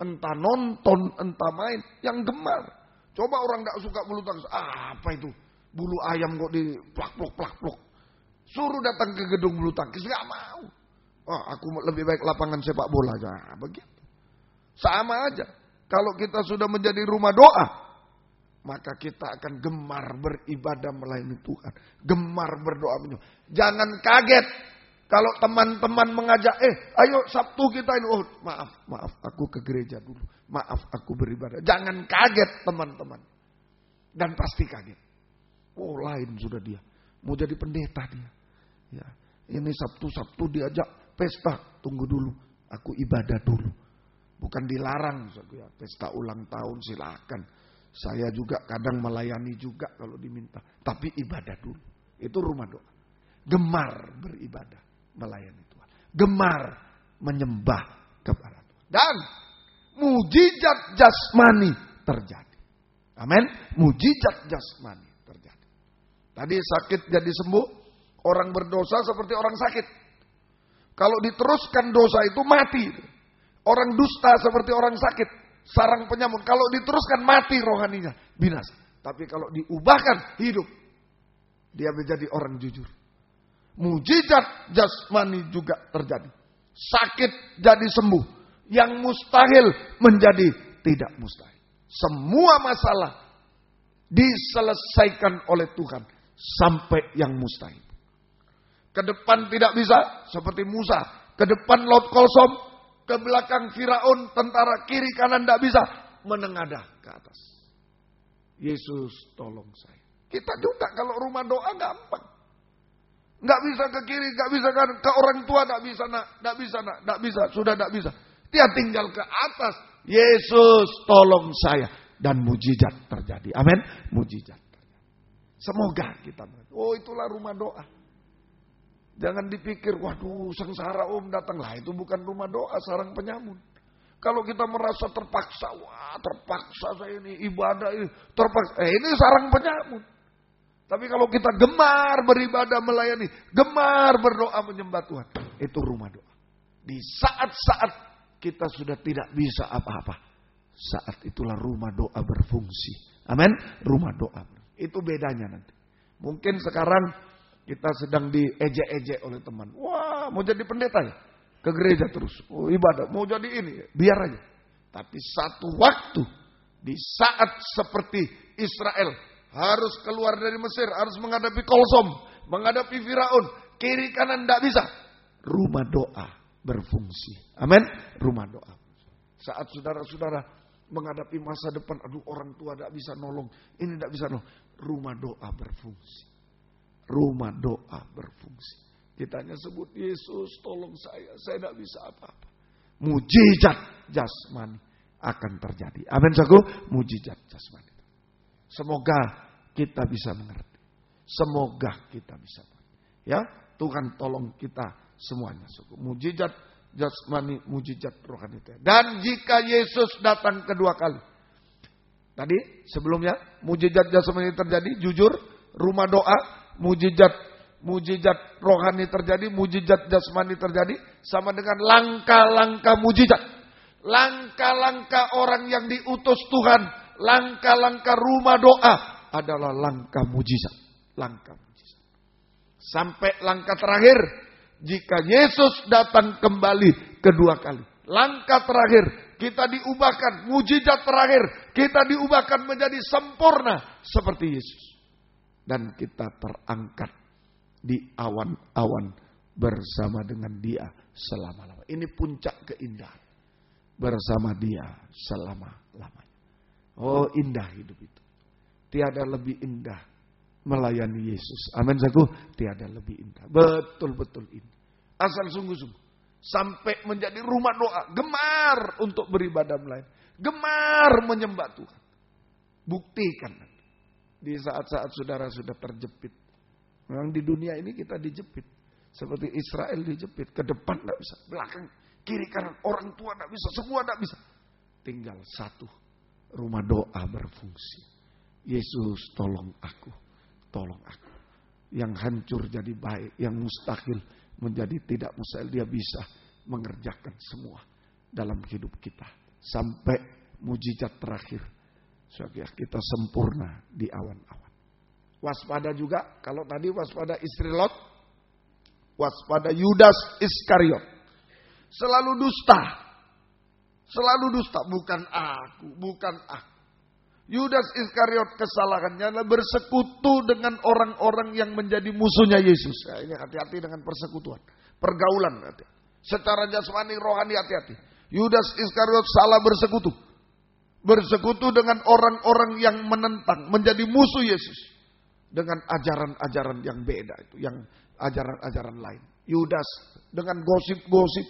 Speaker 2: Entah nonton, entah main, yang gemar. Coba orang tidak suka bulu tangkis, apa itu? Bulu ayam kok diplak-plok. Suruh datang ke gedung bulu tangkis, gak mau. Aku lebih baik lapangan sepak bola aja. Begitu. Sama aja. Kalau kita sudah menjadi rumah doa, maka kita akan gemar beribadah melayani Tuhan. Gemar berdoa menyembah. Jangan kaget kalau teman-teman mengajak, ayo Sabtu kita ini. Oh, maaf, aku ke gereja dulu. Maaf, aku beribadah. Jangan kaget teman-teman. Dan pasti kaget. Oh, lain sudah dia. Mau jadi pendeta dia. Ya, ini Sabtu diajak pesta. Tunggu dulu, aku ibadah dulu. Bukan dilarang, ya, pesta ulang tahun silakan. Saya juga kadang melayani juga kalau diminta. Tapi ibadah dulu. Itu rumah doa. Gemar beribadah, melayani Tuhan. Gemar menyembah kepada Tuhan. Dan mujizat jasmani terjadi. Amin. Mujizat jasmani terjadi. Tadi sakit jadi sembuh. Orang berdosa seperti orang sakit. Kalau diteruskan dosa itu mati. Orang dusta seperti orang sakit, sarang penyamun. Kalau diteruskan mati rohaninya, binasa. Tapi kalau diubahkan hidup, dia menjadi orang jujur. Mujizat jasmani juga terjadi. Sakit jadi sembuh. Yang mustahil menjadi tidak mustahil. Semua masalah diselesaikan oleh Tuhan sampai yang mustahil. Ke depan tidak bisa seperti Musa. Ke depan Laut kosong. Ke belakang Firaun, tentara kiri kanan tidak bisa. Menengadah ke atas. Yesus tolong saya. Kita juga kalau rumah doa gampang. Nggak bisa ke kiri, nggak bisa ke orang tua, nggak bisa nak, nggak bisa, sudah nggak bisa. Dia tinggal ke atas. Yesus tolong saya. Dan mujizat terjadi. Amin. Mujizat terjadi. Semoga kita. Oh, itulah rumah doa. Jangan dipikir, waduh sengsara datanglah. Itu bukan rumah doa, sarang penyamun. Kalau kita merasa terpaksa, terpaksa saya ini ibadah ini. Terpaksa, ini sarang penyamun. Tapi kalau kita gemar beribadah melayani, gemar berdoa menyembah Tuhan. Itu rumah doa. Di saat-saat kita sudah tidak bisa apa-apa. Saat itulah rumah doa berfungsi. Amin. Rumah doa. Itu bedanya nanti. Mungkin sekarang kita sedang diejek-ejek oleh teman. Wah, mau jadi pendeta ya? Ke gereja terus. Oh, ibadah. Mau jadi ini. Biar aja. Tapi satu waktu. Di saat seperti Israel. Harus keluar dari Mesir. Harus menghadapi Kolsom. Menghadapi Firaun. Kiri kanan tidak bisa. Rumah doa berfungsi. Amin. Rumah doa. Saat saudara-saudara menghadapi masa depan. Aduh, orang tua tidak bisa nolong. Ini tidak bisa nolong. Rumah doa berfungsi. Rumah doa berfungsi. Kita hanya sebut Yesus tolong saya tidak bisa apa-apa. Mujizat jasmani akan terjadi. Amin saudaraku, mujizat jasmani. Semoga kita bisa mengerti. Semoga kita bisa mengerti. Ya, Tuhan tolong kita semuanya saudaraku. Mujizat jasmani, mujizat rohani. Dan jika Yesus datang kedua kali. Tadi sebelumnya mujizat jasmani terjadi, jujur, rumah doa. Mujizat rohani terjadi, mujizat jasmani terjadi, sama dengan langkah-langkah mujizat. Langkah-langkah orang yang diutus Tuhan, langkah-langkah rumah doa adalah langkah mujizat. Langkah mujizat. Sampai langkah terakhir, jika Yesus datang kembali kedua kali. Langkah terakhir, kita diubahkan, mujizat terakhir, kita diubahkan menjadi sempurna seperti Yesus. Dan kita terangkat di awan-awan bersama dengan Dia selama-lamanya. Ini puncak keindahan. Bersama Dia selama-lamanya. Oh, indah hidup itu. Tiada lebih indah melayani Yesus. Amin, saudaraku. Tiada lebih indah. Betul-betul indah. Asal sungguh-sungguh. Sampai menjadi rumah doa. Gemar untuk beribadah melayani. Gemar menyembah Tuhan. Buktikan. Di saat-saat saudara sudah terjepit. Memang di dunia ini kita dijepit. Seperti Israel dijepit. Ke depan tidak bisa. Belakang, kiri, kanan. Orang tua tidak bisa. Semua tidak bisa. Tinggal satu. Rumah doa berfungsi. Yesus, tolong aku. Tolong aku. Yang hancur jadi baik. Yang mustahil menjadi tidak mustahil. Dia bisa mengerjakan semua dalam hidup kita. Sampai mujizat terakhir. Supaya kita sempurna di awan-awan. Waspada juga. Kalau tadi waspada istri Lot. Waspada Yudas Iskariot. Selalu dusta. Selalu dusta. Bukan aku. Bukan aku. Yudas Iskariot kesalahannya adalah bersekutu dengan orang-orang yang menjadi musuhnya Yesus. Nah, ini hati-hati dengan persekutuan. Pergaulan. Hati-hati. Secara jasmani, rohani hati-hati. Yudas Iskariot salah bersekutu. Bersekutu dengan orang-orang yang menentang. Menjadi musuh Yesus. Dengan ajaran-ajaran yang beda itu. Yang ajaran-ajaran lain. Yudas dengan gosip-gosip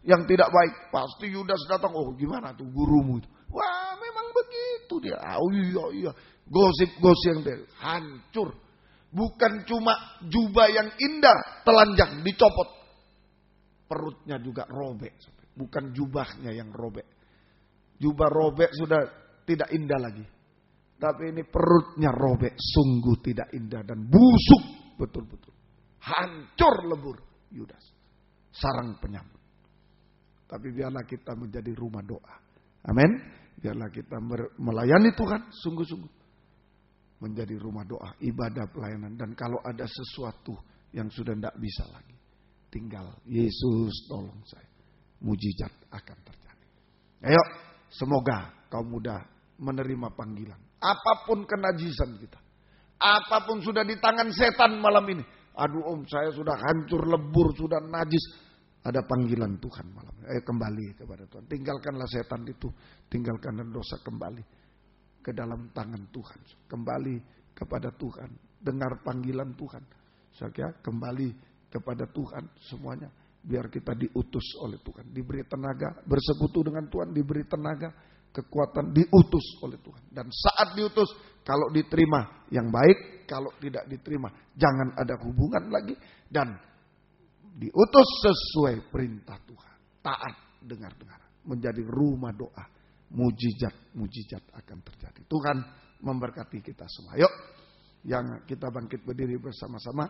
Speaker 2: yang tidak baik. Pasti Yudas datang. Oh, gimana tuh gurumu itu? Wah, memang begitu dia. Oh iya. Gosip-gosip yang dia hancur. Bukan cuma jubah yang indah telanjang dicopot. Perutnya juga robek. Bukan jubahnya yang robek. Jubah robek sudah tidak indah lagi. Tapi ini perutnya robek. Sungguh tidak indah dan busuk. Betul-betul. Hancur lebur Yudas. Sarang penyambut. Tapi biarlah kita menjadi rumah doa. Amin. Biarlah kita melayani Tuhan sungguh-sungguh. Menjadi rumah doa, ibadah, pelayanan. Dan kalau ada sesuatu yang sudah tidak bisa lagi. Tinggal Yesus tolong saya. Mujizat akan terjadi. Ayo, semoga kaum muda menerima panggilan. Apapun kenajisan kita. Apapun sudah di tangan setan malam ini. Aduh saya sudah hancur lebur, sudah najis. Ada panggilan Tuhan malam ini. Ayo kembali kepada Tuhan. Tinggalkanlah setan itu. Tinggalkanlah dosa kembali ke dalam tangan Tuhan. Kembali kepada Tuhan. Dengar panggilan Tuhan. Saya kembali kepada Tuhan semuanya. Biar kita diutus oleh Tuhan. Diberi tenaga. Bersekutu dengan Tuhan. Diberi tenaga. Kekuatan diutus oleh Tuhan. Dan saat diutus. Kalau diterima yang baik. Kalau tidak diterima. Jangan ada hubungan lagi. Dan diutus sesuai perintah Tuhan. Taat dengar-dengar. Menjadi rumah doa. Mujizat akan terjadi. Tuhan memberkati kita semua. Yuk. Yang kita bangkit berdiri bersama-sama.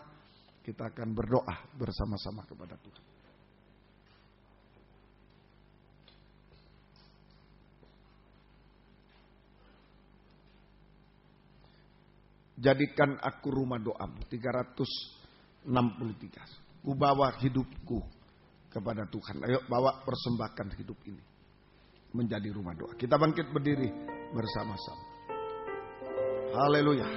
Speaker 2: Kita akan berdoa bersama-sama kepada Tuhan. Jadikan aku rumah doamu. 363. Ku bawa hidupku kepada Tuhan. Ayo bawa persembahkan hidup ini. Menjadi rumah doa. Kita bangkit berdiri bersama-sama. Haleluya.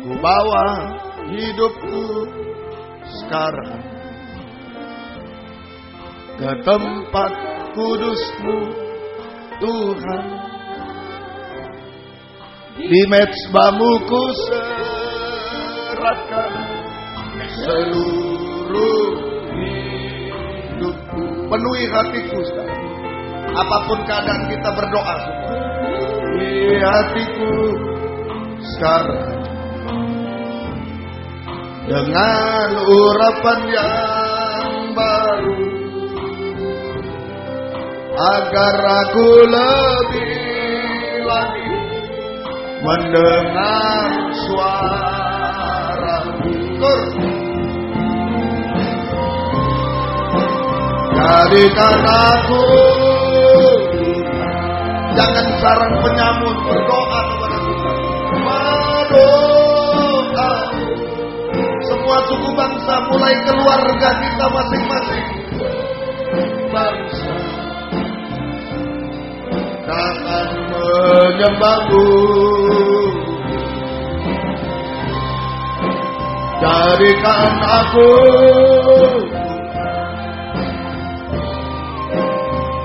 Speaker 2: Ku bawa hidupku sekarang ke tempat kudus-Mu Tuhan. Di mezbah-Mu ku serahkan seluruh hidupku. Penuhi hatiku sekarang. Apapun keadaan kita berdoa semua. Di hatiku sekarang. Dengan urapan yang baru. Agar aku lebih lagi mendengar suara-Mu. Jadikan aku, jangan sarang penyamun, berdoa kepada Tuhan. Berdoa. Semua suku bangsa, mulai keluarga kita masing-masing. Bangsa akan menyembahmu. Jadikan aku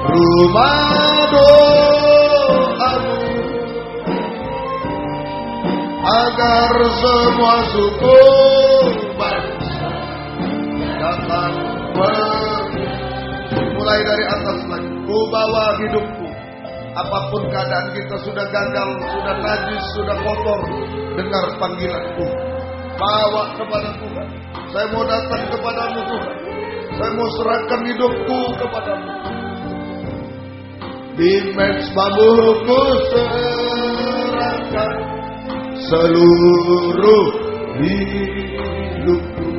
Speaker 2: rumah doamu, agar semua suku bangsa datang mulai dari atas lagi. Ku bawa hidupku, apapun keadaan kita sudah gagal, sudah najis, sudah kotor, dengar panggilanku. Bawa kepada Tuhan. Saya mau datang kepadamu Tuhan. Saya mau serahkan hidupku kepadamu. Di mezbamu ku serahkan seluruh hidupku.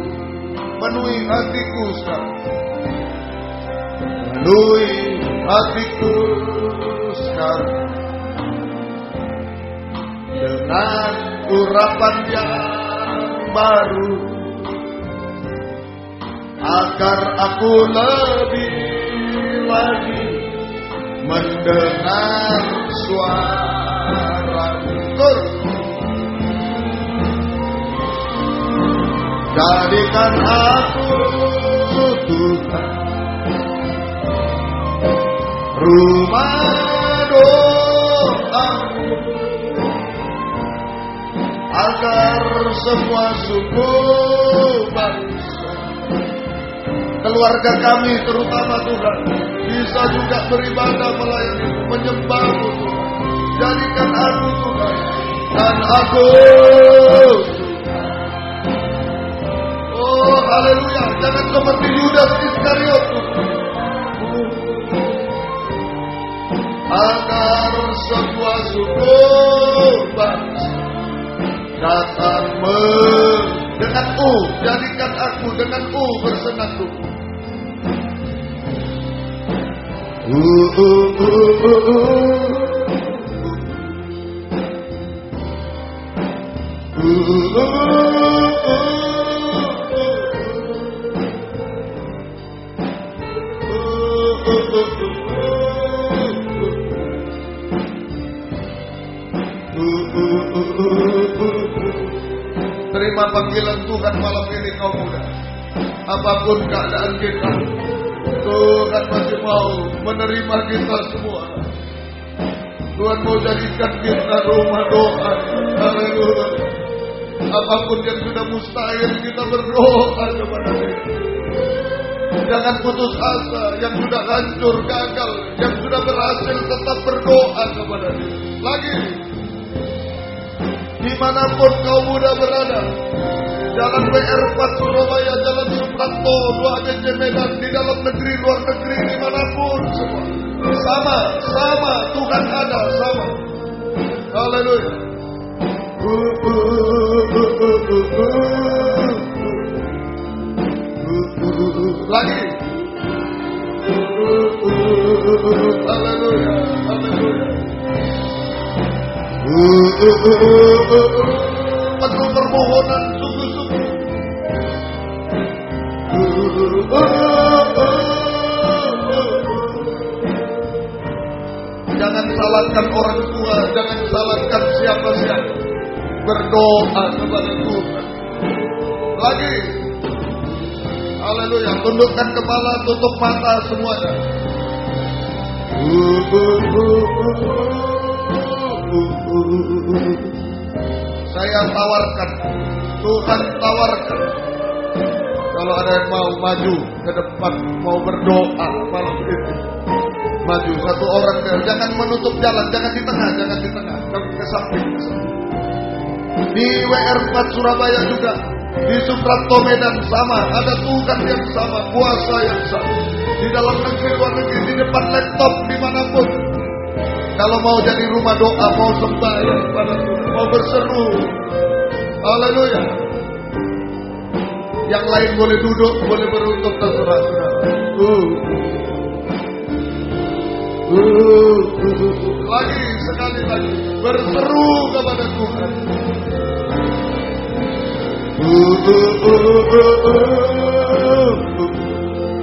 Speaker 2: Penuhi hatiku sekarang. Penuhi hatiku sekarang. Dengan urapan yang baru, agar aku lebih lagi mendengar suara-Mu. Jadikan aku Tuhan rumah doamu, agar semua suku bangsa, keluarga kami terutama Tuhan, bisa juga beribadah melayani, menyembah-Mu Tuhan. Jadikan aku Tuhan, dan aku oh haleluya, jangan seperti Yudas Iskariot Tuhan. Agar semua suku bangsa datang dengan jadikan aku dengan bersenandung. Terima panggilan Tuhan malam ini kaum muda. Apapun keadaan kita, Tuhan masih mau menerima kita semua. Tuhan mau jadikan kita rumah doa. Haleluya. Apapun yang sudah mustahil, kita berdoa kepada Dia. Jangan putus asa. Yang sudah hancur, gagal, yang sudah berhasil, tetap berdoa kepada Dia. Lagi, dimanapun kau muda berada, Jalan WR4 Surabaya, Jalan Supranto, 2 ABC Medan, di dalam negeri, luar negeri, dimanapun semua. Sama, Tuhan ada, sama. Haleluya. Lagi. Haleluya, haleluya. Penuh permohonan sungguh-sungguh. Jangan salahkan orang tua, jangan salahkan siapa-siapa. Berdoa kepada Tuhan. Lagi. Haleluya, tundukkan kepala, tutup mata semuanya. Saya tawarkan, Tuhan tawarkan, kalau ada yang mau maju ke depan, mau berdoa malam ini, maju satu orang, jangan menutup jalan, jangan di tengah, ke samping. Di WR4 Surabaya juga, di Supranto Medan sama, ada Tuhan yang sama, kuasa yang sama. Di dalam negeri, luar negeri, di depan laptop, dimanapun. Kalau mau jadi rumah doa, mau sembahyang pada Tuhan, mau berseru. Haleluya. Yang lain boleh duduk, boleh beruntung, terserah. Lagi, sekali lagi. Berseru kepada Tuhan.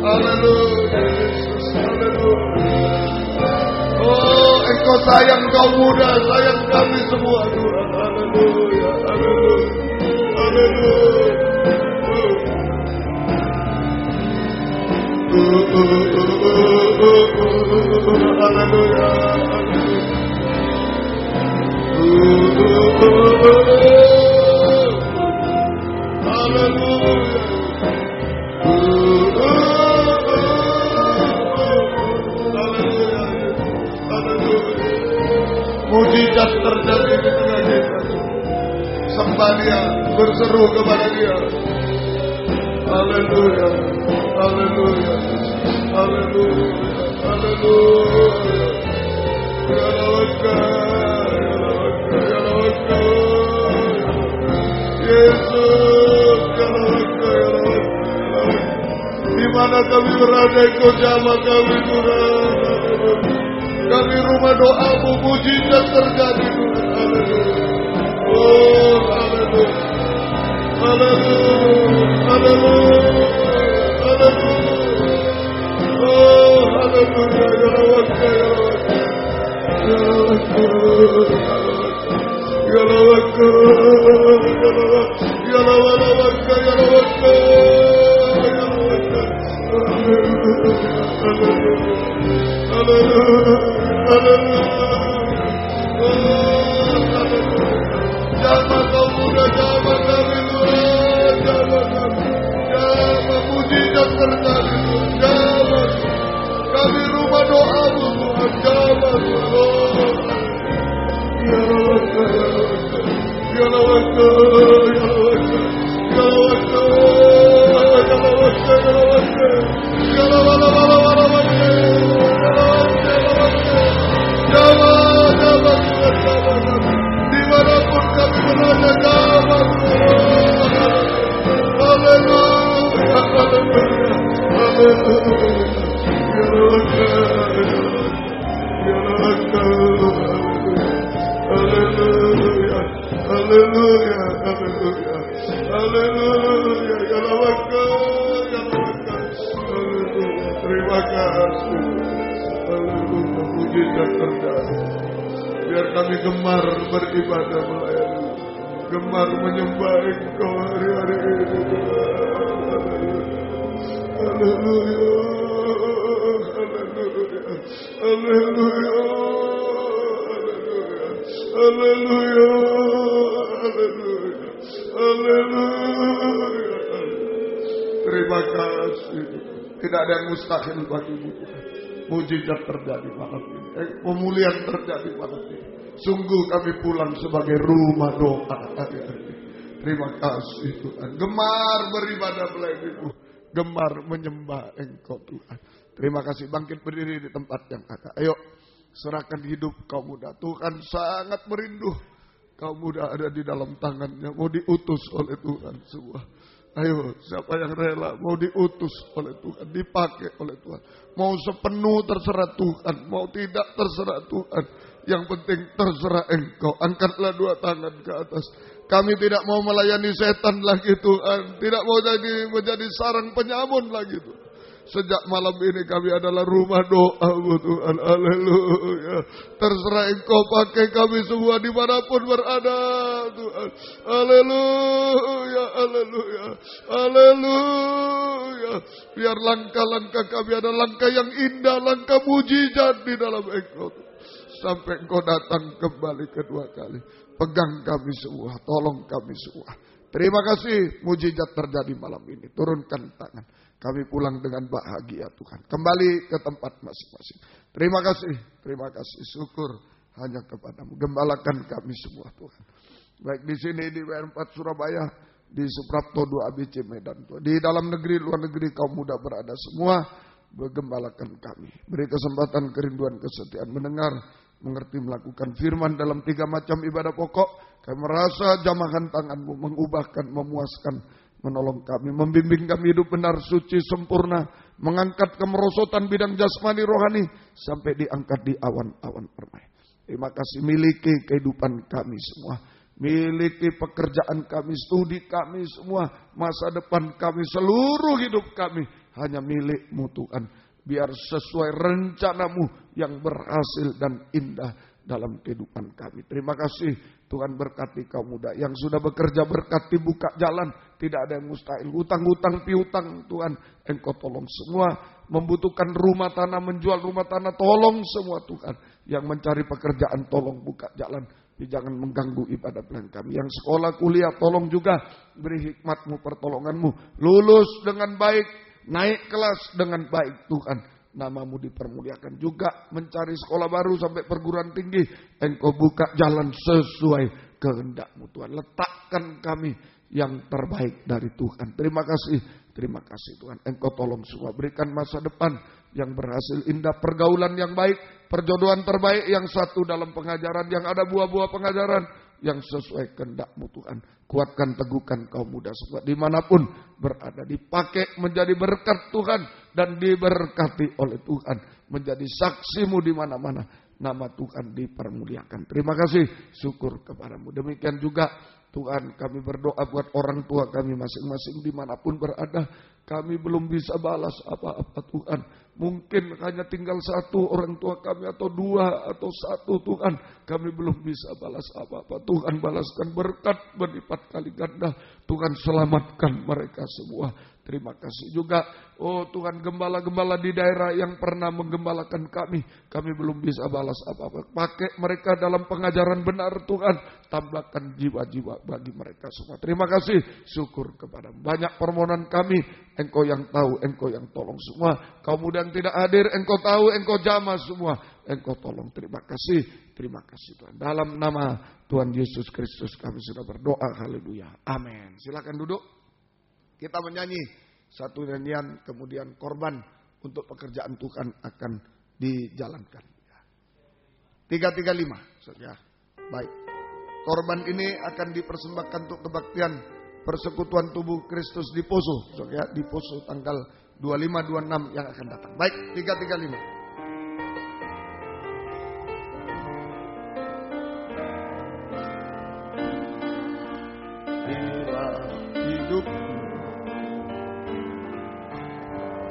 Speaker 2: Haleluya, Yesus, haleluya. Oh, Engkau sayang kaum muda, sayang kami semua Tuhan. Haleluya, haleluya, haleluya. Haleluya. Mujizat terjadi di tengah kita. Sembah Dia, berseru kepada Dia. Haleluya, haleluya, haleluya, haleluya. Yesus, di mana kami berada, Engkau jamah kami Tuhan. Kami rumah doa-Mu, mujizat terjadi Tuhan. Haleluya. Oh, haleluya. Haleluya. Haleluya. Haleluya. Oh, haleluya. Ya Allah, ya Allah. Ya Allah, ya Jamah kau muda, jamah kami Tuhan, jamah kami, jamah mujizat terjadi Tuhan, jamah kami rumah doa-Mu Tuhan, jamah Tuhan. Ya Allah, ya Allah, ya Allah, ya dimanapun kami berada, jamah haleluya, haleluya, haleluya, haleluya, haleluya, haleluya, ya Allah, terima kasih. Haleluya, mujizat terjadi. Biar kami gemar beribadah melayani, gemar menyembah Engkau hari-hari ini. Haleluya, haleluya, haleluya, haleluya, haleluya, haleluya. Terima kasih. Tidak ada yang mustahil bagi-Mu. Mujizat terjadi malam ini. Pemulihan terjadi malam ini. Sungguh kami pulang sebagai rumah doa hari-hari. Terima kasih Tuhan. Gemar beribadah melayani-Mu. Gemar menyembah Engkau Tuhan. Terima kasih. Bangkit berdiri di tempat yang ada. Ayo serahkan hidup kaum muda. Tuhan sangat merindu kaum muda ada di dalam tangannya. Mau diutus oleh Tuhan semua. Ayo, siapa yang rela mau diutus oleh Tuhan, dipakai oleh Tuhan. Mau sepenuh terserah Tuhan, mau tidak terserah Tuhan. Yang penting terserah Engkau. Angkatlah dua tangan ke atas. Kami tidak mau melayani setan lagi Tuhan. Tidak mau menjadi sarang penyamun lagi Tuhan. Sejak malam ini kami adalah rumah doa-Mu Tuhan. Haleluya. Terserah Engkau pakai kami semua dimanapun berada Tuhan. Haleluya. Haleluya. Haleluya. Biar langkah-langkah kami ada langkah yang indah, langkah mujizat di dalam Engkau. Sampai Engkau datang kembali kedua kali. Pegang kami semua, tolong kami semua. Terima kasih, mujizat terjadi malam ini. Turunkan tangan. Kami pulang dengan bahagia Tuhan. Kembali ke tempat masing-masing. Terima kasih, syukur hanya kepadamu. Gembalakan kami semua Tuhan. Baik di sini di WR4 Surabaya, di Suprapto 2 ABC Medan Tuhan. Di dalam negeri, luar negeri kaum muda berada semua. Bergembalakan kami. Beri kesempatan kerinduan kesetiaan mendengar, mengerti, melakukan firman dalam 3 macam ibadah pokok. Kami merasa jamahan tangan-Mu mengubahkan, memuaskan, menolong kami, membimbing kami hidup benar, suci, sempurna, mengangkat kemerosotan bidang jasmani rohani, sampai diangkat di awan-awan permai. Terima kasih, miliki kehidupan kami semua, miliki pekerjaan kami, studi kami semua, masa depan kami, seluruh hidup kami, hanya milik-Mu Tuhan. Biar sesuai rencana-Mu yang berhasil dan indah. dalam kehidupan kami. Terima kasih Tuhan, berkati kaum muda yang sudah bekerja, berkati, buka jalan. Tidak ada yang mustahil. Hutang-hutang, piutang, Tuhan Engkau tolong semua. Membutuhkan rumah tanah, menjual rumah tanah, tolong semua Tuhan. Yang mencari pekerjaan, tolong buka jalan. Jangan mengganggu ibadah Tuhan kami. Yang sekolah, kuliah, tolong juga beri hikmat-Mu, pertolongan-Mu. Lulus dengan baik, naik kelas dengan baik Tuhan. Nama-Mu dipermuliakan. Juga mencari sekolah baru sampai perguruan tinggi, Engkau buka jalan sesuai kehendak-Mu Tuhan. Letakkan kami yang terbaik dari Tuhan. Terima kasih Tuhan. Engkau tolong semua. Berikan masa depan yang berhasil indah, pergaulan yang baik, perjodohan terbaik yang satu dalam pengajaran, yang ada buah-buah pengajaran yang sesuai kehendak-Mu Tuhan. Kuatkan, teguhkan kaum muda semua dimanapun berada, dipakai menjadi berkat Tuhan dan diberkati oleh Tuhan, menjadi saksi-Mu di mana-mana. Nama Tuhan dipermuliakan. Terima kasih, syukur kepada-Mu. Demikian juga Tuhan, kami berdoa buat orang tua kami masing-masing dimanapun berada. Kami belum bisa balas apa-apa Tuhan. Mungkin hanya tinggal satu orang tua kami, atau dua, atau satu Tuhan. Kami belum bisa balas apa-apa. Tuhan balaskan berkat berlipat kali ganda. Tuhan selamatkan mereka semua. Terima kasih juga, oh Tuhan, gembala-gembala di daerah yang pernah menggembalakan kami. Kami belum bisa balas apa-apa. Pakai mereka dalam pengajaran benar Tuhan. Tambahkan jiwa-jiwa bagi mereka semua. Terima kasih, syukur kepada banyak permohonan kami. Engkau yang tahu, Engkau yang tolong semua. Kaum muda yang tidak hadir, Engkau tahu, Engkau jamah semua. Engkau tolong. Terima kasih Tuhan. Dalam nama Tuhan Yesus Kristus kami sudah berdoa. Haleluya. Amin. Silakan duduk. Kita menyanyi satu nyanyian, kemudian korban untuk pekerjaan Tuhan akan dijalankan. 335. Saudara. Baik. Korban ini akan dipersembahkan untuk kebaktian persekutuan tubuh Kristus di Poso. Saudara, di Poso tanggal 25-26 yang akan datang. Baik, 335.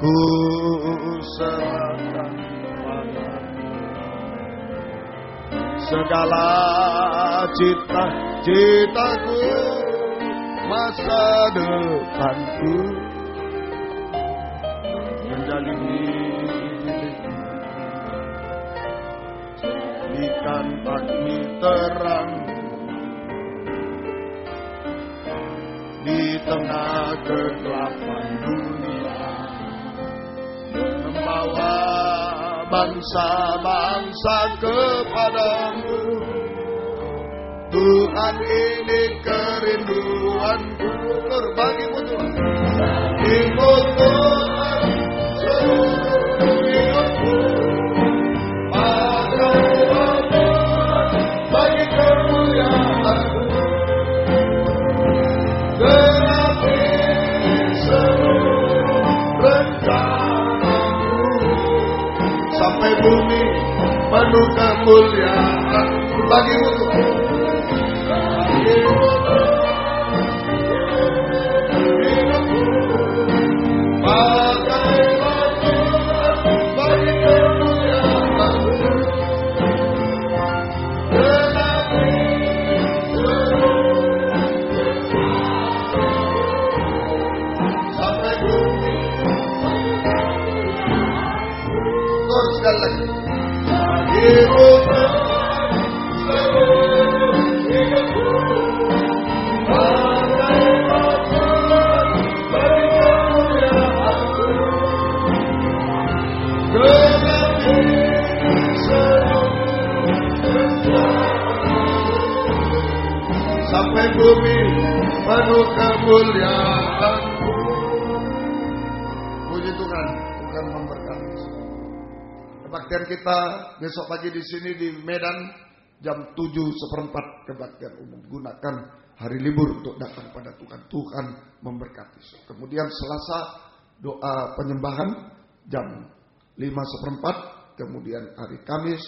Speaker 2: Ku serahkan padamu segala cita-citaku, masa depanku, menjadi ikan pagi terang di tengah kegelapan dunia, membawa bangsa-bangsa kepadamu. Tuhan, ini kerinduanku, terbagimu Tuhan. Ikut Tuhan seluruh hidupku, pakai Tuhan bagi kemuliaan-Mu. Genapi seluruh rencana-Mu, sampai bumi penuh kemuliaan bagi-Mu Tuhan. Sampai bumi penuh kemuliaan-Mu. Puji Tuhan, Tuhan memberkati. Kebaktian kita besok pagi di sini di Medan jam 7:15 kebaktian umum. Gunakan hari libur untuk datang pada Tuhan. Tuhan memberkati. Kemudian Selasa doa penyembahan jam 5:15. Kemudian hari Kamis,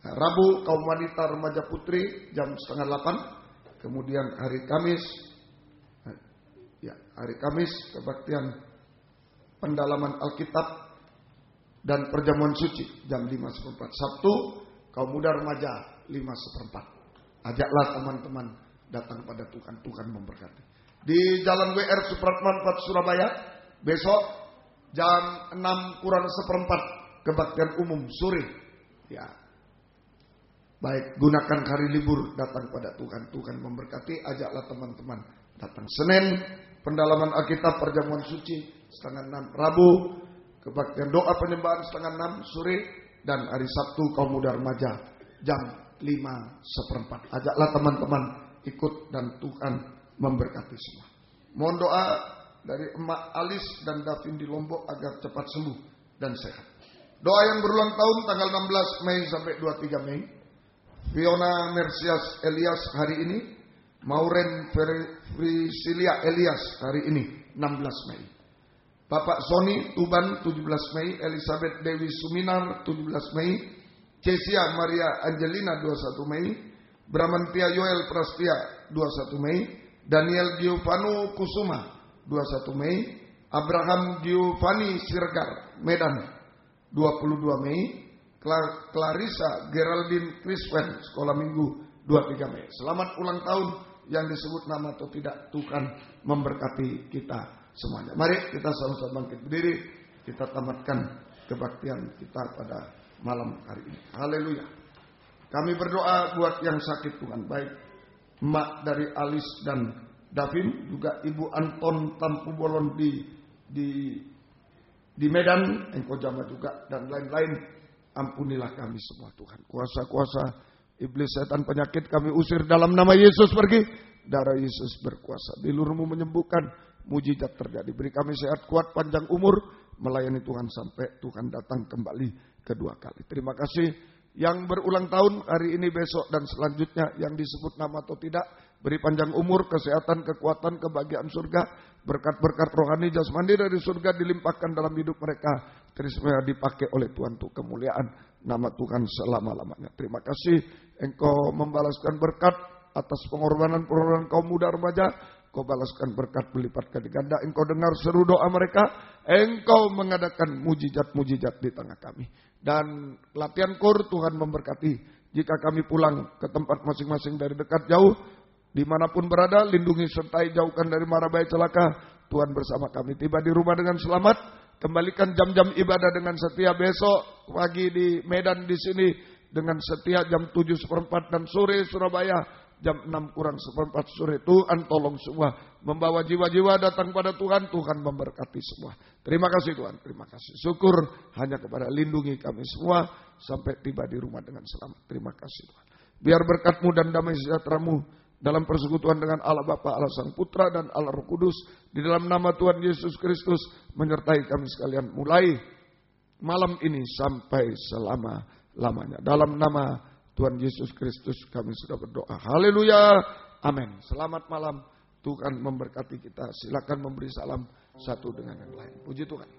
Speaker 2: Rabu kaum wanita remaja putri jam 7:30. Kemudian hari Kamis kebaktian pendalaman Alkitab dan perjamuan suci jam 5:15. Sabtu kaum muda remaja 5/4. Ajaklah teman-teman datang pada Tuhan, Tuhan memberkati. Di Jalan WR Supratman 4 Surabaya, besok jam 6:kurang 1/4 kebaktian umum sore. Ya. Baik, gunakan hari libur datang pada Tuhan, Tuhan memberkati. Ajaklah teman-teman datang. Senin pendalaman Alkitab perjamuan suci 5:30, Rabu kebaktian doa penyembahan 5:30 sore, dan hari Sabtu kaum muda remaja jam 5:15. Ajaklah teman-teman ikut dan Tuhan memberkati semua. Mohon doa dari Emak Alis dan Davin di Lombok agar cepat sembuh dan sehat. Doa yang berulang tahun tanggal 16 Mei sampai 23 Mei. Fiona Mersias Elias hari ini. Mauren Frisilia Elias hari ini 16 Mei. Bapak Sony Tuban 17 Mei. Elizabeth Dewi Suminar 17 Mei. Cesia Maria Angelina 21 Mei. Bramantia Yoel Prastia 21 Mei. Daniel Giovanni Kusuma 21 Mei. Abraham Giovanni Sirgar Medan 22 Mei. Clarissa Geraldine Criswen sekolah minggu 23 Mei. Selamat ulang tahun yang disebut nama atau tidak, Tuhan memberkati kita semuanya. Mari kita sama-sama bangkit berdiri, kita tamatkan kebaktian kita pada malam hari ini. Haleluya. Kami berdoa buat yang sakit Tuhan, baik Emak dari Alis dan Davin, juga Ibu Anton Tampu Bolon di Medan, Engkau Jama juga, dan lain-lain. Ampunilah kami semua Tuhan. Kuasa-kuasa iblis, setan, penyakit kami usir dalam nama Yesus pergi. Darah Yesus berkuasa. Bilurmu menyembuhkan, mujizat terjadi. Beri kami sehat, kuat, panjang umur, melayani Tuhan sampai Tuhan datang kembali kedua kali. Terima kasih yang berulang tahun hari ini, besok, dan selanjutnya yang disebut nama atau tidak. Beri panjang umur, kesehatan, kekuatan, kebahagiaan surga, berkat-berkat rohani jasmani dari surga dilimpahkan dalam hidup mereka. Terus dipakai oleh Tuhan untuk kemuliaan nama Tuhan selama-lamanya. Terima kasih Engkau membalaskan berkat atas pengorbanan kaum muda remaja. Kau balaskan berkat berlipat kali ganda. Engkau dengar seru doa mereka. Engkau mengadakan mujizat-mujizat di tengah kami. Dan latihan kur Tuhan memberkati. Jika kami pulang ke tempat masing-masing dari dekat jauh, dimanapun berada, lindungi sertai jauhkan dari mara bahaya celaka. Tuhan bersama kami. Tiba di rumah dengan selamat. Kembalikan jam-jam ibadah dengan setia. Besok pagi di Medan di sini dengan setia jam 7:15, dan sore Surabaya jam 6:kurang 1/4 sore. Tuhan tolong semua membawa jiwa-jiwa datang pada Tuhan. Tuhan memberkati semua. Terima kasih Tuhan. Terima kasih. Syukur hanya kepada lindungi kami semua sampai tiba di rumah dengan selamat. Terima kasih Tuhan. Biar berkat-Mu dan damai sejahtera-Mu dalam persekutuan dengan Allah Bapa, Allah Sang Putra, dan Allah Roh Kudus, di dalam nama Tuhan Yesus Kristus menyertai kami sekalian mulai malam ini sampai selama-lamanya. Dalam nama Tuhan Yesus Kristus kami sudah berdoa. Haleluya. Amin. Selamat malam. Tuhan memberkati kita. Silakan memberi salam satu dengan yang lain. Puji Tuhan.